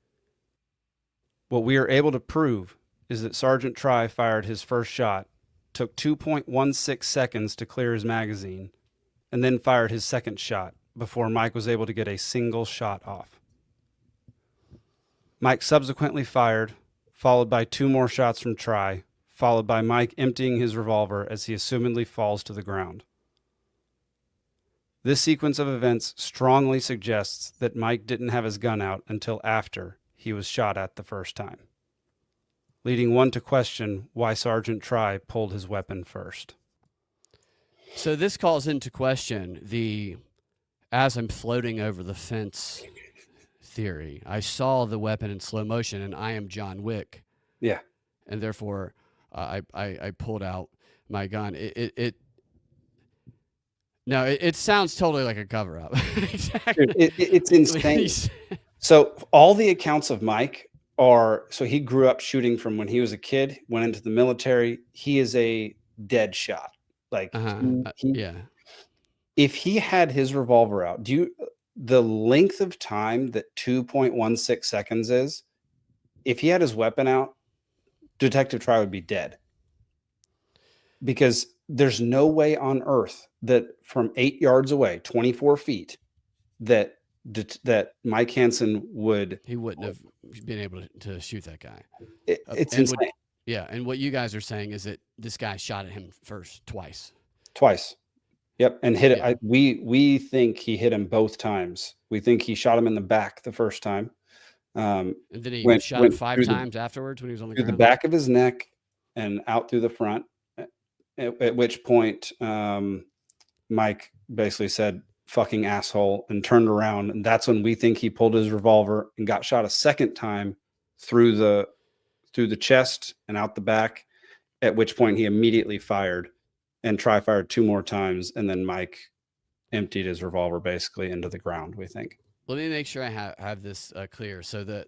What we are able to prove is that Sergeant Try fired his first shot, took 2.16 seconds to clear his magazine, and then fired his second shot before Mike was able to get a single shot off. Mike subsequently fired, followed by 2 more shots from Try, followed by Mike emptying his revolver as he assumedly falls to the ground. This sequence of events strongly suggests that Mike didn't have his gun out until after he was shot at the first time, leading one to question why Sergeant Try pulled his weapon first. So this calls into question the as I'm floating over the fence theory. I saw the weapon in slow motion and I am John Wick. Yeah. And therefore I pulled out my gun. It sounds totally like a cover up. Exactly. Dude, it's insane. So all the accounts of Mike are, so he grew up shooting from when he was a kid, went into the military. He is a dead shot. Like yeah. If he had his revolver out, the length of time that 2.16 seconds is, if he had his weapon out, Detective Try would be dead. Because there's no way on earth that from 8 yards away, 24 feet, that Mike Hansen wouldn't have been able to shoot that guy. It's insane. And what you guys are saying is that this guy shot at him first twice. Yep, and hit it. We think he hit him both times. We think he shot him in the back the first time. And then he shot him 5 times afterwards when he was on the ground? Through the back of his neck and out through the front, at which point Mike basically said, fucking asshole, and turned around. And that's when we think he pulled his revolver and got shot a second time through the chest and out the back, at which point he immediately fired and fired 2 more times. And then Mike emptied his revolver basically into the ground, we think. Let me make sure I have this clear. So that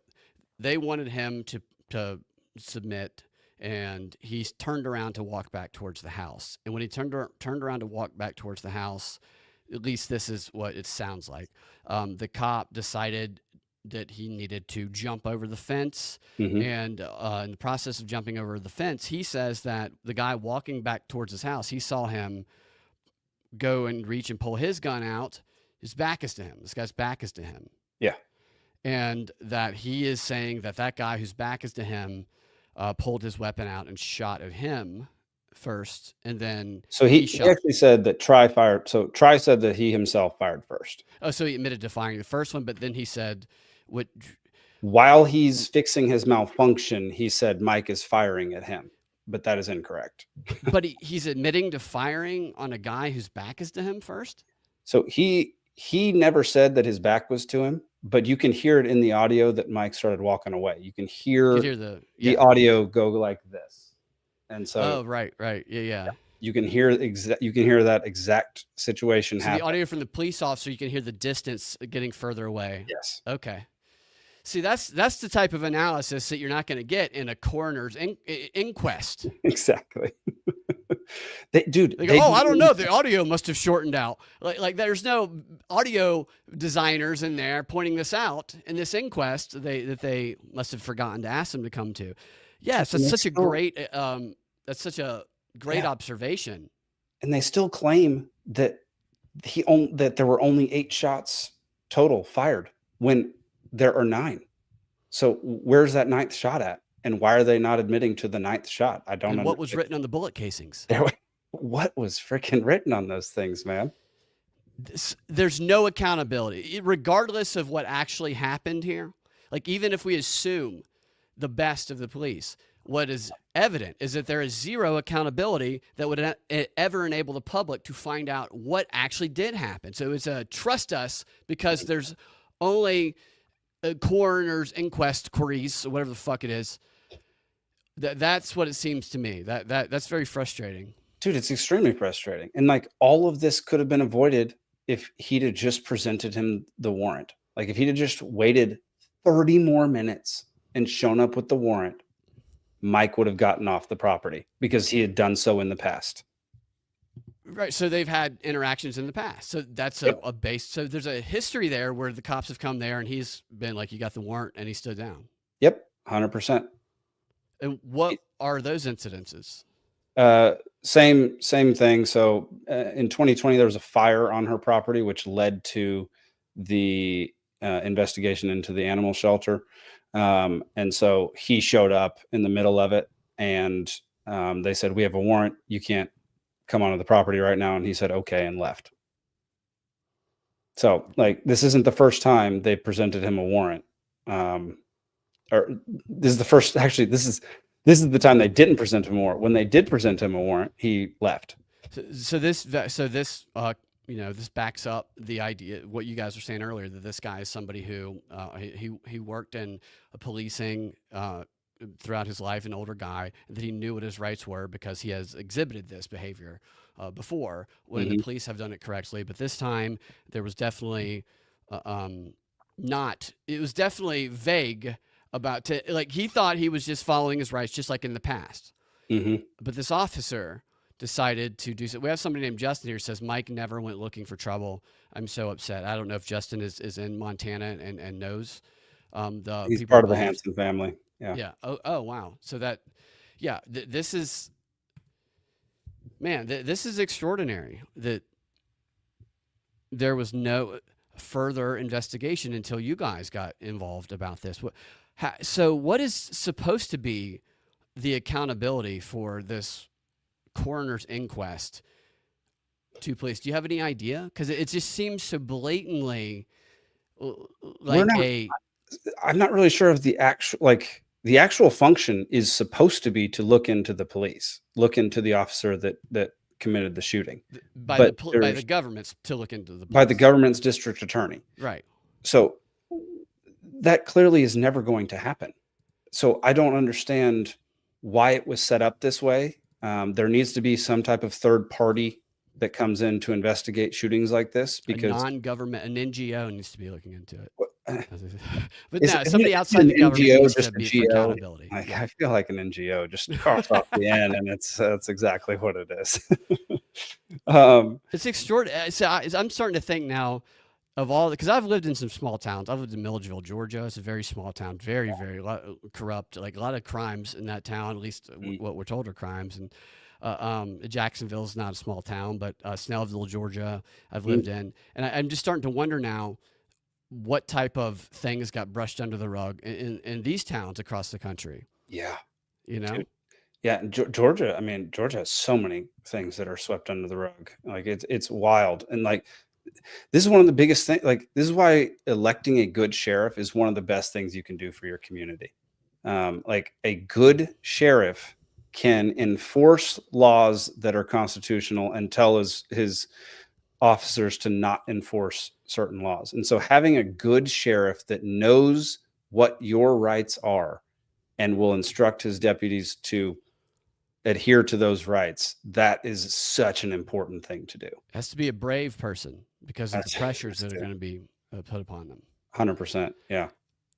they wanted him to submit, and he turned around to walk back towards the house. And when he turned around to walk back towards the house, at least this is what it sounds like, the cop decided that he needed to jump over the fence. Mm-hmm. And in the process of jumping over the fence, he says that the guy walking back towards his house, he saw him go and reach and pull his gun out. His back is to him. This guy's back is to him. Yeah. And that he is saying that guy whose back is to him pulled his weapon out and shot at him first, and then so he actually said that Try fired. So Try said that he himself fired first. Oh, so he admitted to firing the first one, but then he said, while he's fixing his malfunction, he said Mike is firing at him, but that is incorrect. But he's admitting to firing on a guy whose back is to him first. So he never said that his back was to him, but you can hear it in the audio that Mike started walking away. You can hear the audio go like this. And so, right. Yeah. You can hear that exact situation happen. The audio from the police officer, you can hear the distance getting further away. Yes. Okay. See, that's the type of analysis that you're not going to get in a coroner's inquest. Exactly. I don't know. The audio must have shortened out. Like there's no audio designers in there pointing this out in this inquest that they must have forgotten to ask them to come to. Yes, that's such a great observation. And they still claim that that there were only 8 shots total fired when there are 9. So where's that 9th shot at? And why are they not admitting to the 9th shot? I don't know. What was written on the bullet casings? What was freaking written on those things, man? There's no accountability, regardless of what actually happened here. Like, even if we assume the best of the police, what is evident is that there is zero accountability that would ever enable the public to find out what actually did happen. So it's a trust us because there's only a coroner's inquest queries, or whatever the fuck it is. That's what it seems to me. That's very frustrating. Dude, it's extremely frustrating. And like all of this could have been avoided if he'd have just presented him the warrant. Like if he'd have just waited 30 more minutes and shown up with the warrant, Mike would have gotten off the property because he had done so in the past. Right. So they've had interactions in the past. So that's a base. So there's a history there where the cops have come there and he's been like, you got the warrant, and he stood down. Yep. 100%. And what are those incidences? Same thing. So in 2020, there was a fire on her property, which led to the investigation into the animal shelter. And so he showed up in the middle of it, and they said, we have a warrant. You can't come onto the property right now. And he said, okay, and left. So like, this isn't the first time they presented him a warrant. Or this is the first, actually, this is the time they didn't present him a warrant. When they did present him a warrant, he left. So this this backs up the idea, what you guys were saying earlier, that this guy is somebody who he worked in policing throughout his life, an older guy, that he knew what his rights were because he has exhibited this behavior before when the police have done it correctly. But this time there was definitely it was definitely vague about he thought he was just following his rights, just like in the past. But this officer decided to do so. We have somebody named Justin here who says Mike never went looking for trouble. I'm so upset. I don't know if Justin is in Montana and knows the He's people part of the involved. Hanson family. Yeah. Yeah. Oh wow. So this is, man, this is extraordinary that there was no further investigation until you guys got involved about this. So what is supposed to be the accountability for this coroner's inquest to police? Do you have any idea? Because it just seems so blatantly I'm not really sure if the actual function is supposed to be to look into the police, look into the officer that committed the shooting by the government's to look into the police. By the government's district attorney. Right. So that clearly is never going to happen. So I don't understand why it was set up this way. There needs to be some type of third party that comes in to investigate shootings like this, because a non-government, an NGO needs to be looking into it. But Is no, it- somebody isn't outside an the government NGO needs just to a be for GO? accountability. Like, I feel like an NGO just crossed off the end, and that's exactly what it is. It's extraordinary. So I'm starting to think now of all, because I've lived in some small towns. I've lived in Milledgeville, Georgia. It's a very small town, very, very corrupt, like a lot of crimes in that town, at least what we're told are crimes. And Jacksonville is not a small town, but Snellville, Georgia, I've lived in. And I'm just starting to wonder now what type of things got brushed under the rug in these towns across the country. Yeah. You know? Dude. Yeah, Georgia. I mean, Georgia has so many things that are swept under the rug. Like it's wild, and like this is one of the biggest things. Like this is why electing a good sheriff is one of the best things you can do for your community. Like a good sheriff can enforce laws that are constitutional and tell his officers to not enforce certain laws. And so having a good sheriff that knows what your rights are and will instruct his deputies to adhere to those rights, that is such an important thing to do. Has to be a brave person because of the pressures that are going to be put upon them. 100%. Yeah.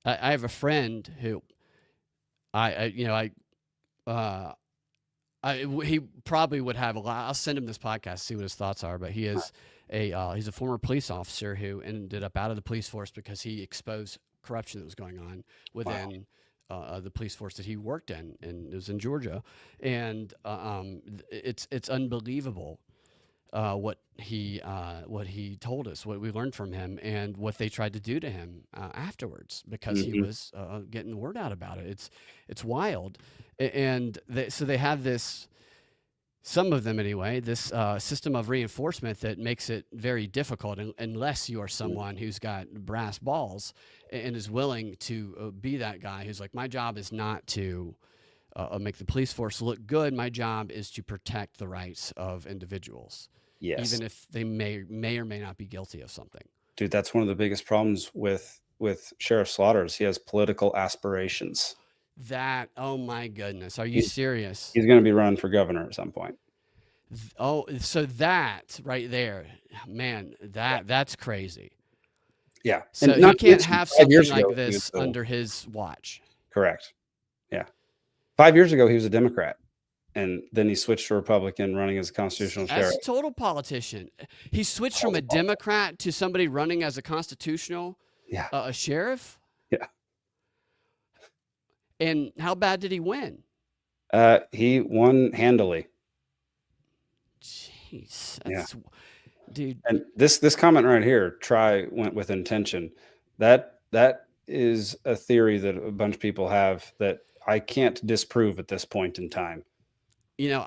I have a friend who he probably would have a lot. I'll send him this podcast, see what his thoughts are, but he is he's a former police officer who ended up out of the police force because he exposed corruption that was going on within the police force that he worked in, and it was in Georgia. And it's unbelievable what he told us, what we learned from him, and what they tried to do to him afterwards because he was getting the word out about it. It's wild. And so they have this, some of them anyway, this system of reinforcement that makes it very difficult unless you are someone who's got brass balls and is willing to be that guy who's like, my job is not to make the police force look good. My job is to protect the rights of individuals, Yes. even if they may or may not be guilty of something. Dude, that's one of the biggest problems with Sheriff Slaughter is he has political aspirations. That, oh my goodness, are you serious? He's going to be running for governor at some point. Oh, so that right there, man, that's crazy. Yeah. So And you not to can't mention, have 5 something years like ago, he this was still- under his watch. Correct. Yeah. 5 years ago, he was a Democrat, and then he switched to Republican, running as a constitutional sheriff. That's a total politician. He switched from a Democrat to somebody running as a constitutional, Yeah. a sheriff. Yeah. And how bad did he win? He won handily. Jeez, that's, dude. And this comment right here, try went with intention. That is a theory that a bunch of people have that I can't disprove at this point in time. You know,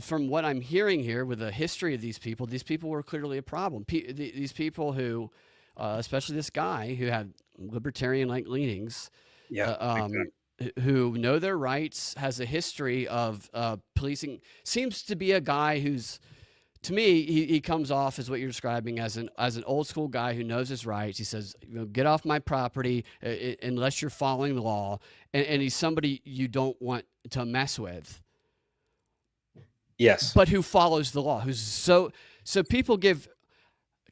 from what I'm hearing here with the history of these people were clearly a problem. These people who, especially this guy who had libertarian-like leanings, who know their rights, has a history of policing, seems to be a guy who's, to me, he comes off as what you're describing as an old school guy who knows his rights. He says, get off my property unless you're following the law. And he's somebody you don't want to mess with. Yes. But who follows the law, who's so people give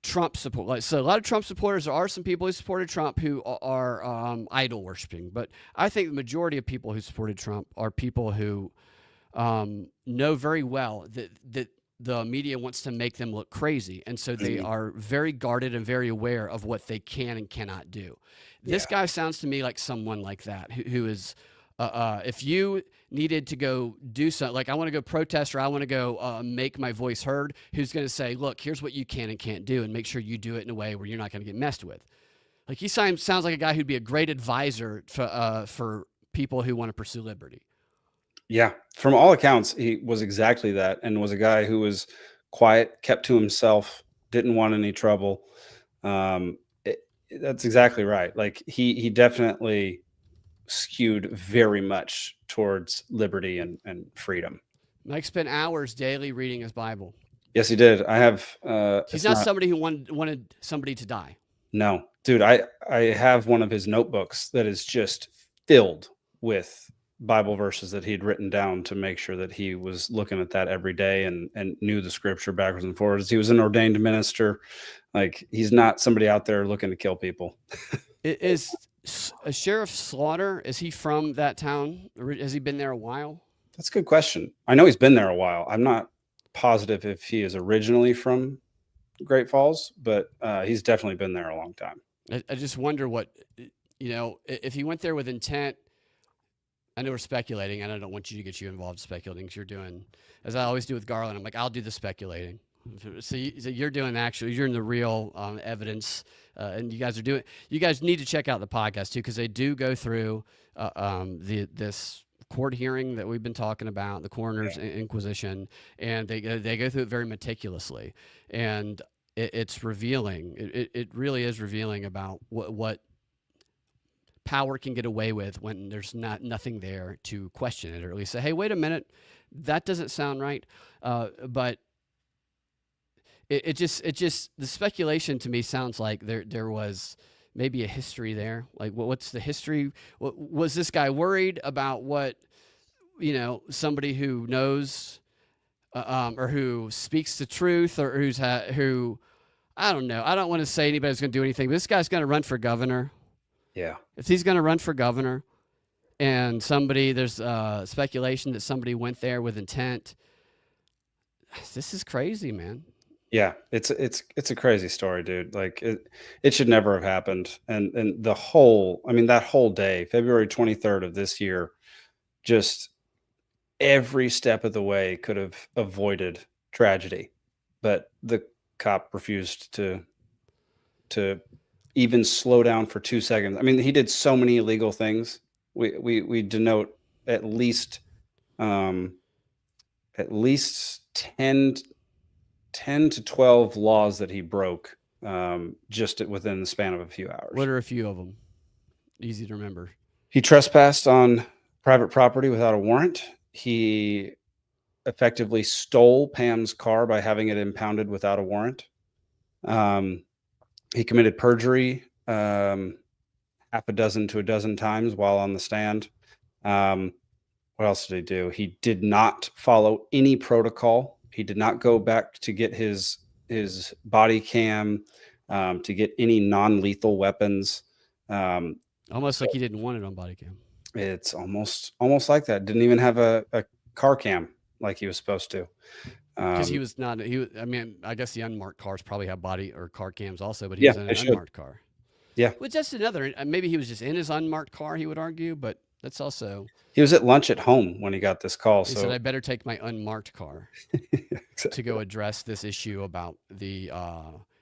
Trump support. So a lot of Trump supporters, there are some people who supported Trump who are idol worshiping. But I think the majority of people who supported Trump are people who know very well that the media wants to make them look crazy. And so they are very guarded and very aware of what they can and cannot do. This guy sounds to me like someone like that, who is, if you needed to go do something, like I want to go protest or I want to go make my voice heard, who's going to say, look, here's what you can and can't do, and make sure you do it in a way where you're not going to get messed with. Like he sounds like a guy who'd be a great advisor for people who want to pursue liberty. Yeah, from all accounts, he was exactly that, and was a guy who was quiet, kept to himself, didn't want any trouble. That's exactly right. Like he definitely skewed very much towards liberty and freedom. Mike spent hours daily reading his Bible. Yes, he did. I have. He's not somebody who wanted somebody to die. No, dude. I have one of his notebooks that is just filled with Bible verses that he'd written down to make sure that he was looking at that every day and knew the scripture backwards and forwards. He was an ordained minister. Like he's not somebody out there looking to kill people. Is Sheriff Slaughter, is he from that town? Has he been there a while? That's a good question. I know he's been there a while. I'm not positive if he is originally from Great Falls, but he's definitely been there a long time. I just wonder what, if he went there with intent. I know we're speculating, and I don't want you to get you involved speculating, because you're doing, as I always do with Garland, I'm like, I'll do the speculating. So you're doing you're in the real evidence, and you guys need to check out the podcast too, because they do go through this court hearing that we've been talking about, the coroner's inquisition, and they go through it very meticulously, and it's revealing. It really is revealing about what power can get away with when there's nothing there to question it, or at least say, hey, wait a minute, that doesn't sound right. But it just the speculation to me sounds like there was maybe a history there. Like, what's the history? Was this guy worried about what, somebody who knows or who speaks the truth, or who, I don't know. I don't want to say anybody's going to do anything, but this guy's going to run for governor. Yeah. If he's going to run for governor, and there's speculation that somebody went there with intent, this is crazy, man. Yeah, it's a crazy story, dude. Like it should never have happened. And that whole day, February 23rd of this year, just every step of the way could have avoided tragedy, but the cop refused to even slow down for 2 seconds. I mean, he did so many illegal things. We denote at least 10 to 12 laws that he broke just within the span of a few hours. What are a few of them? Easy to remember. He trespassed on private property without a warrant. He effectively stole Pam's car by having it impounded without a warrant. He committed perjury half a dozen to a dozen times while on the stand. What else did he do? He did not follow any protocol. He did not go back to get his body cam, to get any non-lethal weapons. Almost like he didn't want it on body cam. It's almost like that. Didn't even have a car cam like he was supposed to. Because he was not. I mean, I guess the unmarked cars probably have body or car cams also, but he Yeah, was in they an should. unmarked car. Yeah. Which that's another. Maybe he was just in his unmarked car. He would argue, but that's also. He was at lunch at home when he got this call. He So said, "I better take my unmarked car to go address this issue about the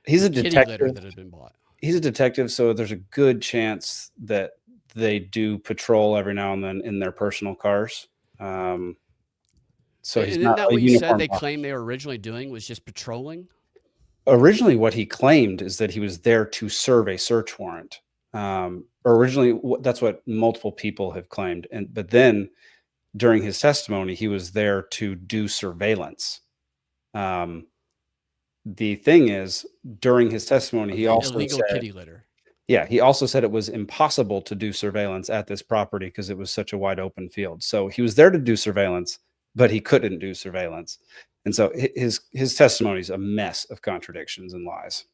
he's a kitty detective. litter that had been bought." He's a detective, so there's a good chance that they do patrol every now and then in their personal cars. So he's Isn't not that a what you said? uniformed They officer. claimed they were originally doing was just patrolling. Originally, what he claimed is that he was there to serve a search warrant. Originally, that's what multiple people have claimed, but then during his testimony, he was there to do surveillance. The thing is, during his testimony, he also illegal said, kitty litter. yeah, he also said it was impossible to do surveillance at this property because it was such a wide open field. So he was there to do surveillance, but he couldn't do surveillance. And so his testimony is a mess of contradictions and lies.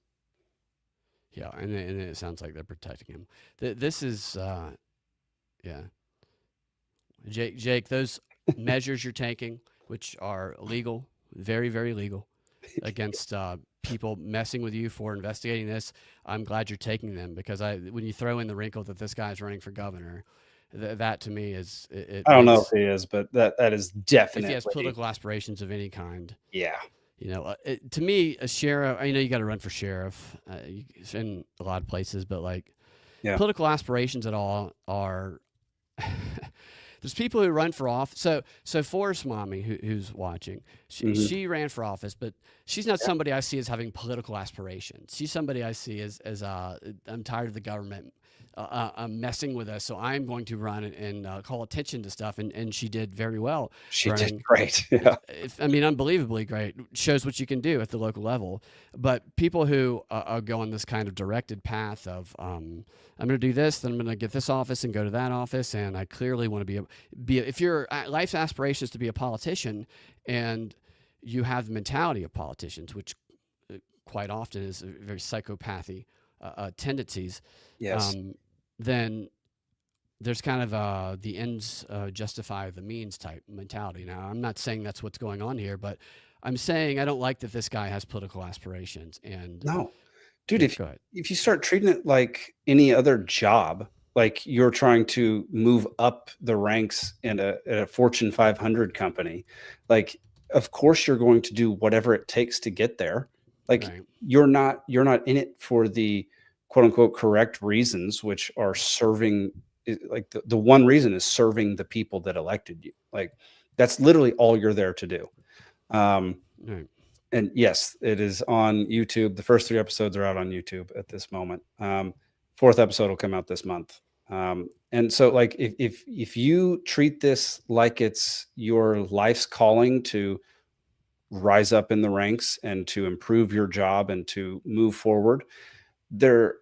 Yeah, and it sounds like they're protecting him. This is, yeah. Jake, those measures you're taking, which are legal, very, very legal, against people messing with you for investigating this, I'm glad you're taking them because when you throw in the wrinkle that this guy's running for governor, that to me is I don't know if he is, but that is definitely. If he has political aspirations of any kind. Yeah. You know, to me, a sheriff, I know you got to run for sheriff in a lot of places, but like political aspirations at all are, there's people who run for office. So Forrest Mommy, who's watching, she ran for office, but she's not somebody I see as having political aspirations. She's somebody I see as I'm tired of the government messing with us, so I'm going to run and call attention to stuff. And she did very well. She did great. Yeah. I mean, unbelievably great. Shows what you can do at the local level. But people who go on this kind of directed path of I'm going to do this, then I'm going to get this office and go to that office, and I clearly want to be if your life's aspiration is to be a politician, and you have the mentality of politicians, which quite often is very psychopathy tendencies. Yes. Then there's kind of the ends justify the means type mentality. Now, I'm not saying that's what's going on here, but I'm saying I don't like that this guy has political aspirations. And no, dude, if you start treating it like any other job, like you're trying to move up the ranks in a Fortune 500 company, like of course you're going to do whatever it takes to get there. Like you're not in it for the quote unquote correct reasons, which are serving, like the one reason is serving the people that elected you. Like that's literally all you're there to do. And yes, it is on YouTube. The first 3 episodes are out on YouTube at this moment. 4th episode will come out this month. And so like, if you treat this like it's your life's calling to rise up in the ranks and to improve your job and to move forward, there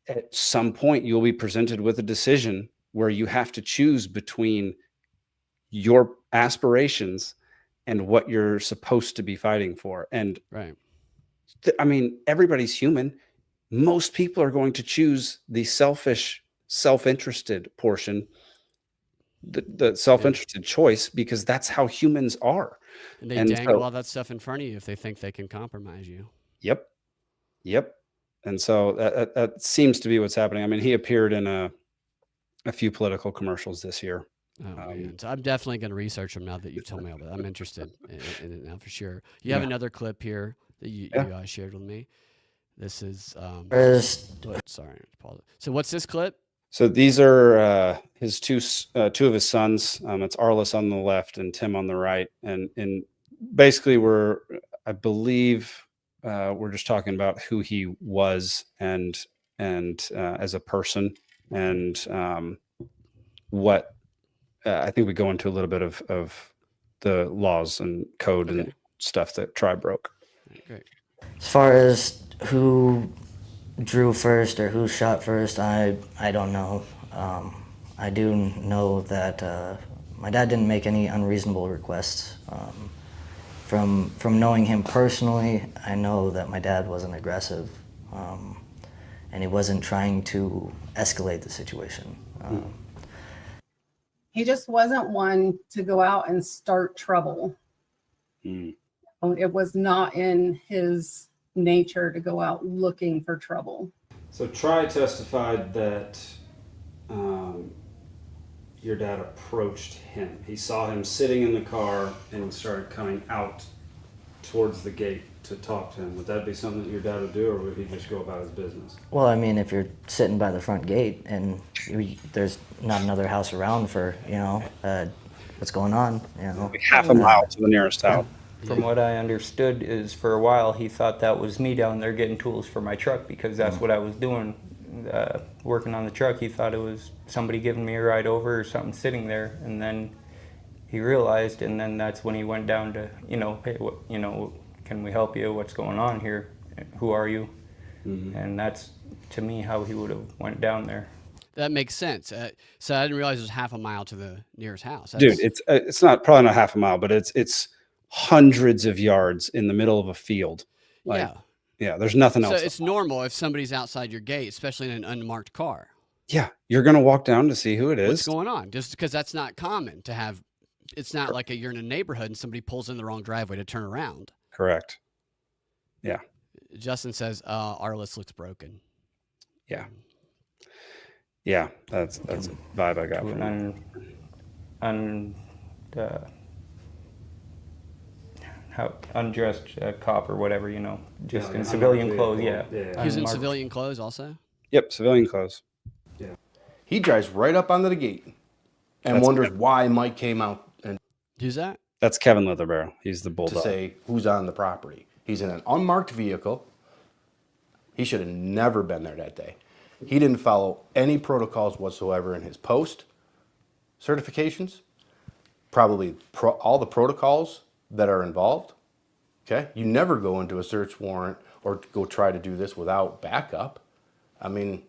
at some point you'll be presented with a decision where you have to choose between your aspirations and what you're supposed to be fighting for. And I mean, everybody's human. Most people are going to choose the selfish, self-interested portion, the self-interested choice, because that's how humans are. And they dangle all that stuff in front of you if they think they can compromise you. Yep. And so that seems to be what's happening. I mean, he appeared in a few political commercials this year. Oh, man. So I'm definitely going to research them now that you've told me about it. I'm interested in it now for sure. You have another clip here that you shared with me. This is sorry. So what's this clip? So these are his two of his sons. It's Arliss on the left and Tim on the right. And basically I believe we're just talking about who he was and as a person and what I think we go into a little bit of the laws and code and stuff that Tri broke. Great. As far as who drew first or who shot first, I don't know. I do know that my dad didn't make any unreasonable requests. From knowing him personally, I know that my dad wasn't aggressive, and he wasn't trying to escalate the situation. He just wasn't one to go out and start trouble. It was not in his nature to go out looking for trouble. So Tri testified that your dad approached him. He saw him sitting in the car and started coming out towards the gate to talk to him. Would that be something that your dad would do, or would he just go about his business? Well, I mean, if you're sitting by the front gate and there's not another house around for, what's going on, Like half a mile to the nearest house. From what I understood is for a while he thought that was me down there getting tools for my truck because that's what I was doing, working on the truck. He thought it was somebody giving me a ride over or something sitting there, and then he realized, and then that's when he went down to, hey, can we help you? What's going on here? Who are you? And that's, to me, how he would have went down there. That makes sense. So I didn't realize it was half a mile to the nearest house. Dude, it's probably not half a mile, but it's hundreds of yards in the middle of a field. Yeah, there's nothing else. So it's normal if somebody's outside your gate, especially in an unmarked car. Yeah, you're going to walk down to see who it is. What's going on? Just because that's not common to have. It's not like you're in a neighborhood and somebody pulls in the wrong driveway to turn around. Correct. Yeah. Justin says, our list looks broken. Yeah. Yeah, that's a vibe I got from how undressed cop or whatever, just in civilian clothes. Yeah. He was in civilian clothes also? Yep, civilian clothes. Yeah. He drives right up onto the gate and wonders why Mike came out. And who's that? That's Kevin Leatherbarrow. He's the bulldog. To say who's on the property. He's in an unmarked vehicle. He should have never been there that day. He didn't follow any protocols whatsoever in his post certifications. Probably all the protocols that are involved. Okay, you never go into a search warrant or go try to do this without backup. I mean,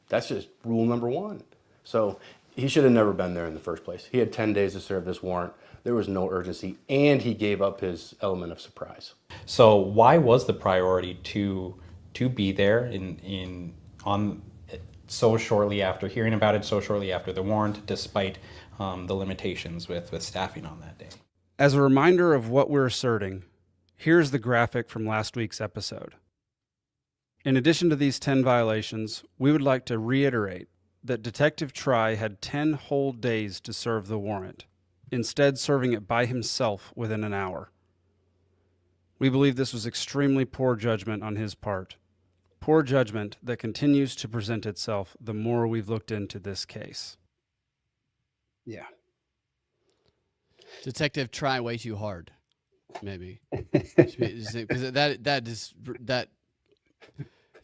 that's just rule number one. So he should have never been there in the first place. He had 10 days to serve this warrant. There was no urgency, and he gave up his element of surprise. So why was the priority to be there so shortly after hearing about it, so shortly after the warrant, despite the limitations with staffing on that day? As a reminder of what we're asserting, here's the graphic from last week's episode. In addition to these 10 violations, we would like to reiterate that Detective Tri had 10 whole days to serve the warrant, instead serving it by himself within an hour. We believe this was extremely poor judgment on his part. Poor judgment that continues to present itself the more we've looked into this case. Yeah. Detective Tri way too hard, maybe. Because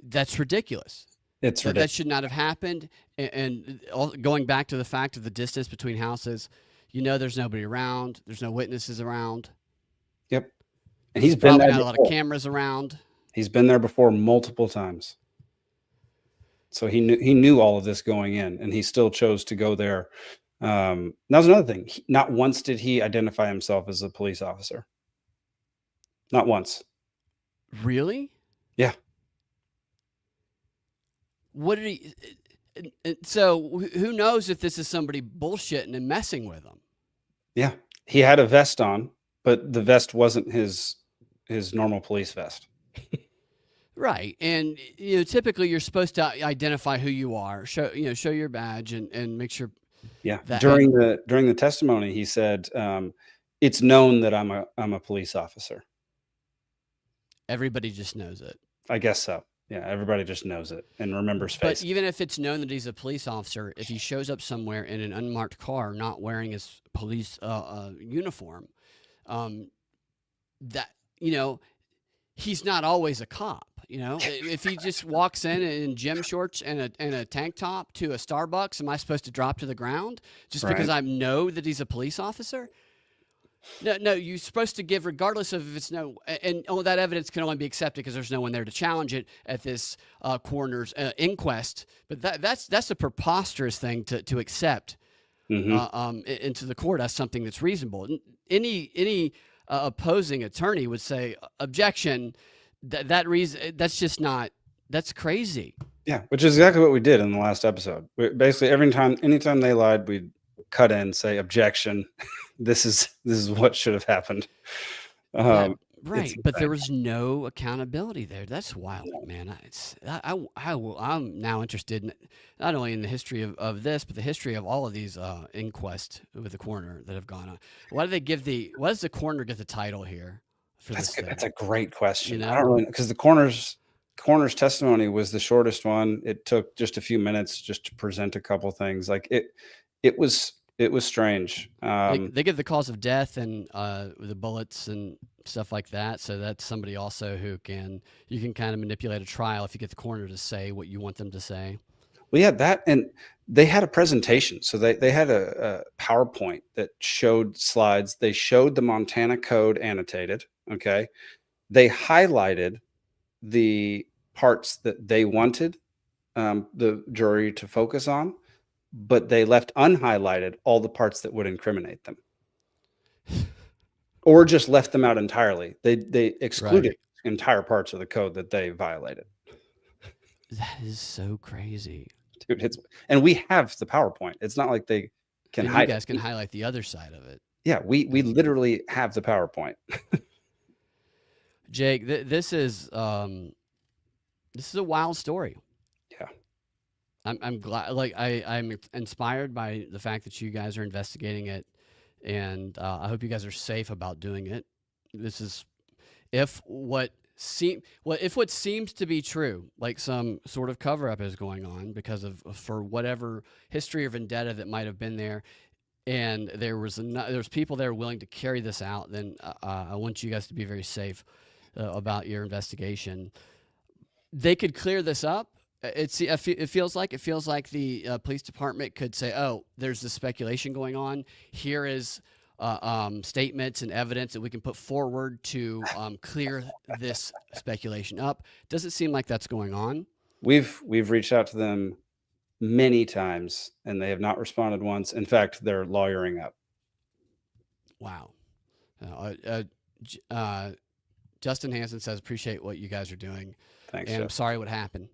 that's ridiculous. It's ridiculous. That should not have happened. And going back to the fact of the distance between houses, there's nobody around. There's no witnesses around. Yep. And he's been there not before. A lot of cameras around. He's been there before multiple times. So he knew all of this going in, and he still chose to go there. That was another thing. Not once did he identify himself as a police officer. Not once. Really? Yeah. What did he? So who knows if this is somebody bullshitting and messing with him? Yeah, he had a vest on, but the vest wasn't his normal police vest. Right, and typically you're supposed to identify who you are, show your badge, and make sure. Yeah. During the testimony, he said, "It's known that I'm a police officer." Everybody just knows it. I guess so. Yeah, everybody just knows it and remembers face. But even if it's known that he's a police officer, if he shows up somewhere in an unmarked car, not wearing his police uniform, he's not always a cop. If he just walks in gym shorts and a tank top to a Starbucks, am I supposed to drop to the ground just because I know that he's a police officer? No, you're supposed to give, regardless of if it's that evidence can only be accepted because there's no one there to challenge it at this coroner's inquest. But that's a preposterous thing to accept into the court as something that's reasonable. Any opposing attorney would say, objection. That's just not. That's crazy. Yeah, which is exactly what we did in the last episode. Basically, anytime they lied, we'd cut in, say objection. This is what should have happened. Right, but there was no accountability there. That's wild, man. I'm now interested in not only in the history of this, but the history of all of these inquests with the coroner that have gone on. Why does the coroner get the title here? That's a great question. I don't really, because the coroner's testimony was the shortest one. It took just a few minutes just to present a couple things. Like it was strange. They give the cause of death and the bullets and stuff like that. So that's somebody also who you can kind of manipulate a trial if you get the coroner to say what you want them to say. Well, yeah, that, and they had a presentation. So they had a PowerPoint that showed slides. They showed the Montana code annotated. Okay. They highlighted the parts that they wanted the jury to focus on, but they left unhighlighted all the parts that would incriminate them, or just left them out entirely. They excluded entire parts of the code that they violated. That is so crazy, dude. And we have the PowerPoint. It's not like they can hide. You guys can highlight the other side of it. Yeah, we literally have the PowerPoint. Jake, this is a wild story. Yeah. I'm glad, I'm inspired by the fact that you guys are investigating it, and I hope you guys are safe about doing it. This is if what seems to be true, like some sort of cover up is going on because for whatever history or vendetta that might have been there, and there's people there willing to carry this out, then I want you guys to be very safe about your investigation. They could clear this up. It feels like the police department could say, "Oh, there's this speculation going on. Here is statements and evidence that we can put forward to clear this speculation up." Doesn't seem like that's going on. We've reached out to them many times, and they have not responded once. In fact, they're lawyering up. Wow. Justin Hansen says, "Appreciate what you guys are doing." Thanks. And I'm sorry what happened.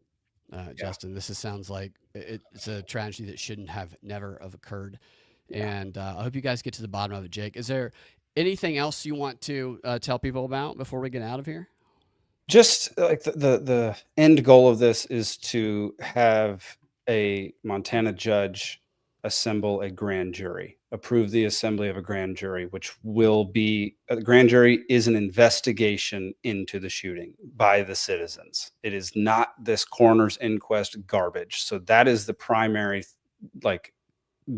Justin, this sounds like it's a tragedy that shouldn't have never have occurred. And I hope you guys get to the bottom of it. Jake, is there anything else you want to tell people about before we get out of here? Just like the end goal of this is to have a Montana judge assemble a grand jury, approve the assembly of a grand jury, which will be a grand jury is an investigation into the shooting by the citizens. It is not this coroner's inquest garbage. So that is the primary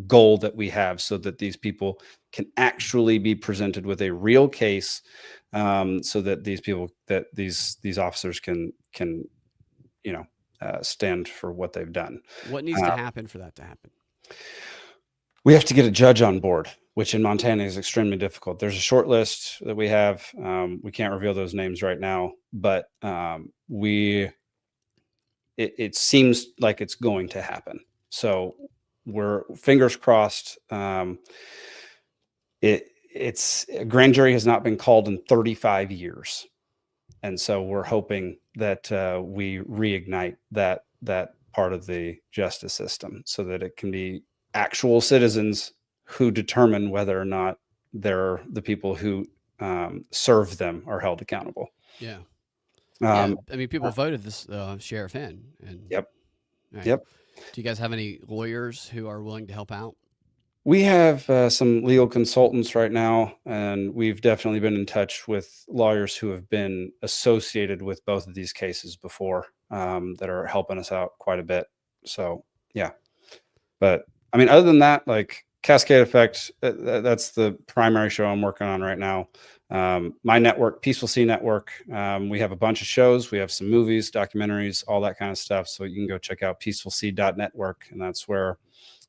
goal that we have, so that these people can actually be presented with a real case, so that these officers can stand for what they've done. What needs to happen for that to happen? We have to get a judge on board, which in Montana is extremely difficult. There's a short list that we have. We can't reveal those names right now, but it seems like it's going to happen. So we're fingers crossed. It's a grand jury has not been called in 35 years. And so we're hoping that we reignite that part of the justice system, so that it can be actual citizens who determine whether or not the people who serve them are held accountable. Yeah. I mean, people voted this sheriff in. And, yep. Right. Yep. Do you guys have any lawyers who are willing to help out? We have some legal consultants right now, and we've definitely been in touch with lawyers who have been associated with both of these cases before, that are helping us out quite a bit. So, yeah. But I mean, other than that, like Cascade Effect, that's the primary show I'm working on right now. My network, Peaceful Sea Network, we have a bunch of shows. We have some movies, documentaries, all that kind of stuff. So you can go check out peacefulsea.network, and that's where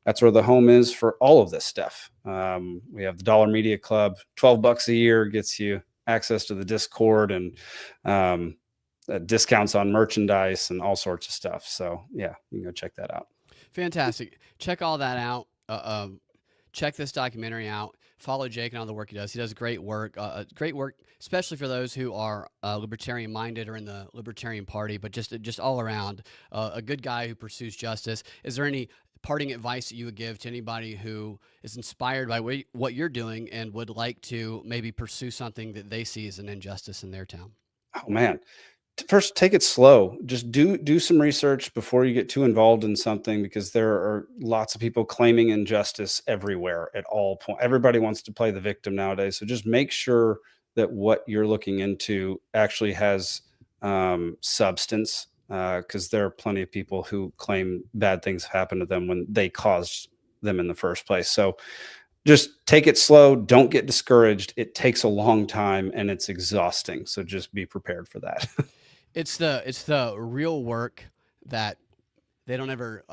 the home is for all of this stuff. We have the Dollar Media Club, $12 a year gets you access to the Discord and discounts on merchandise and all sorts of stuff. So yeah, you can go check that out. Fantastic. Check all that out. Check this documentary out. Follow Jake and all the work he does. He does great work, especially for those who are libertarian minded or in the Libertarian Party, but just all around a good guy who pursues justice. Is there any parting advice that you would give to anybody who is inspired by what you're doing and would like to maybe pursue something that they see as an injustice in their town? Oh man. First, take it slow. Just do some research before you get too involved in something, because there are lots of people claiming injustice everywhere at all points. Everybody wants to play the victim nowadays. So just make sure that what you're looking into actually has substance, because there are plenty of people who claim bad things have happened to them when they caused them in the first place. So just take it slow. Don't get discouraged. It takes a long time and it's exhausting. So just be prepared for that. It's the real work that they don't ever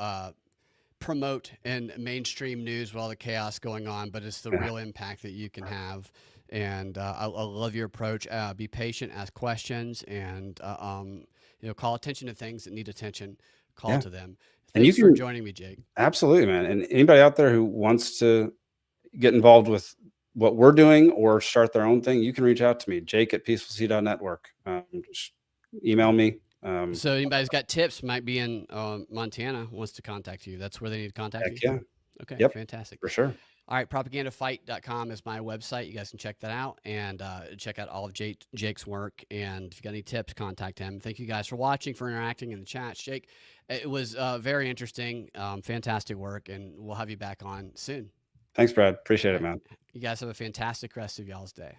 promote in mainstream news with all the chaos going on, but it's the real impact that you can have. And I love your approach. Be patient, ask questions, and call attention to things that need attention. Call to them. Thanks for joining me, Jake. Absolutely, man. And anybody out there who wants to get involved with what we're doing or start their own thing, you can reach out to me, Jake@peacefulsea.network. Just email me. So anybody's got tips, might be in Montana, wants to contact you. That's where they need to contact you? Yeah. Okay, yep, fantastic. For sure. All right, propagandafight.com is my website. You guys can check that out and check out all of Jake's work. And if you got any tips, contact him. Thank you guys for watching, for interacting in the chats. Jake, it was very interesting, fantastic work, and we'll have you back on soon. Thanks, Brad. Appreciate it, man. You guys have a fantastic rest of y'all's day.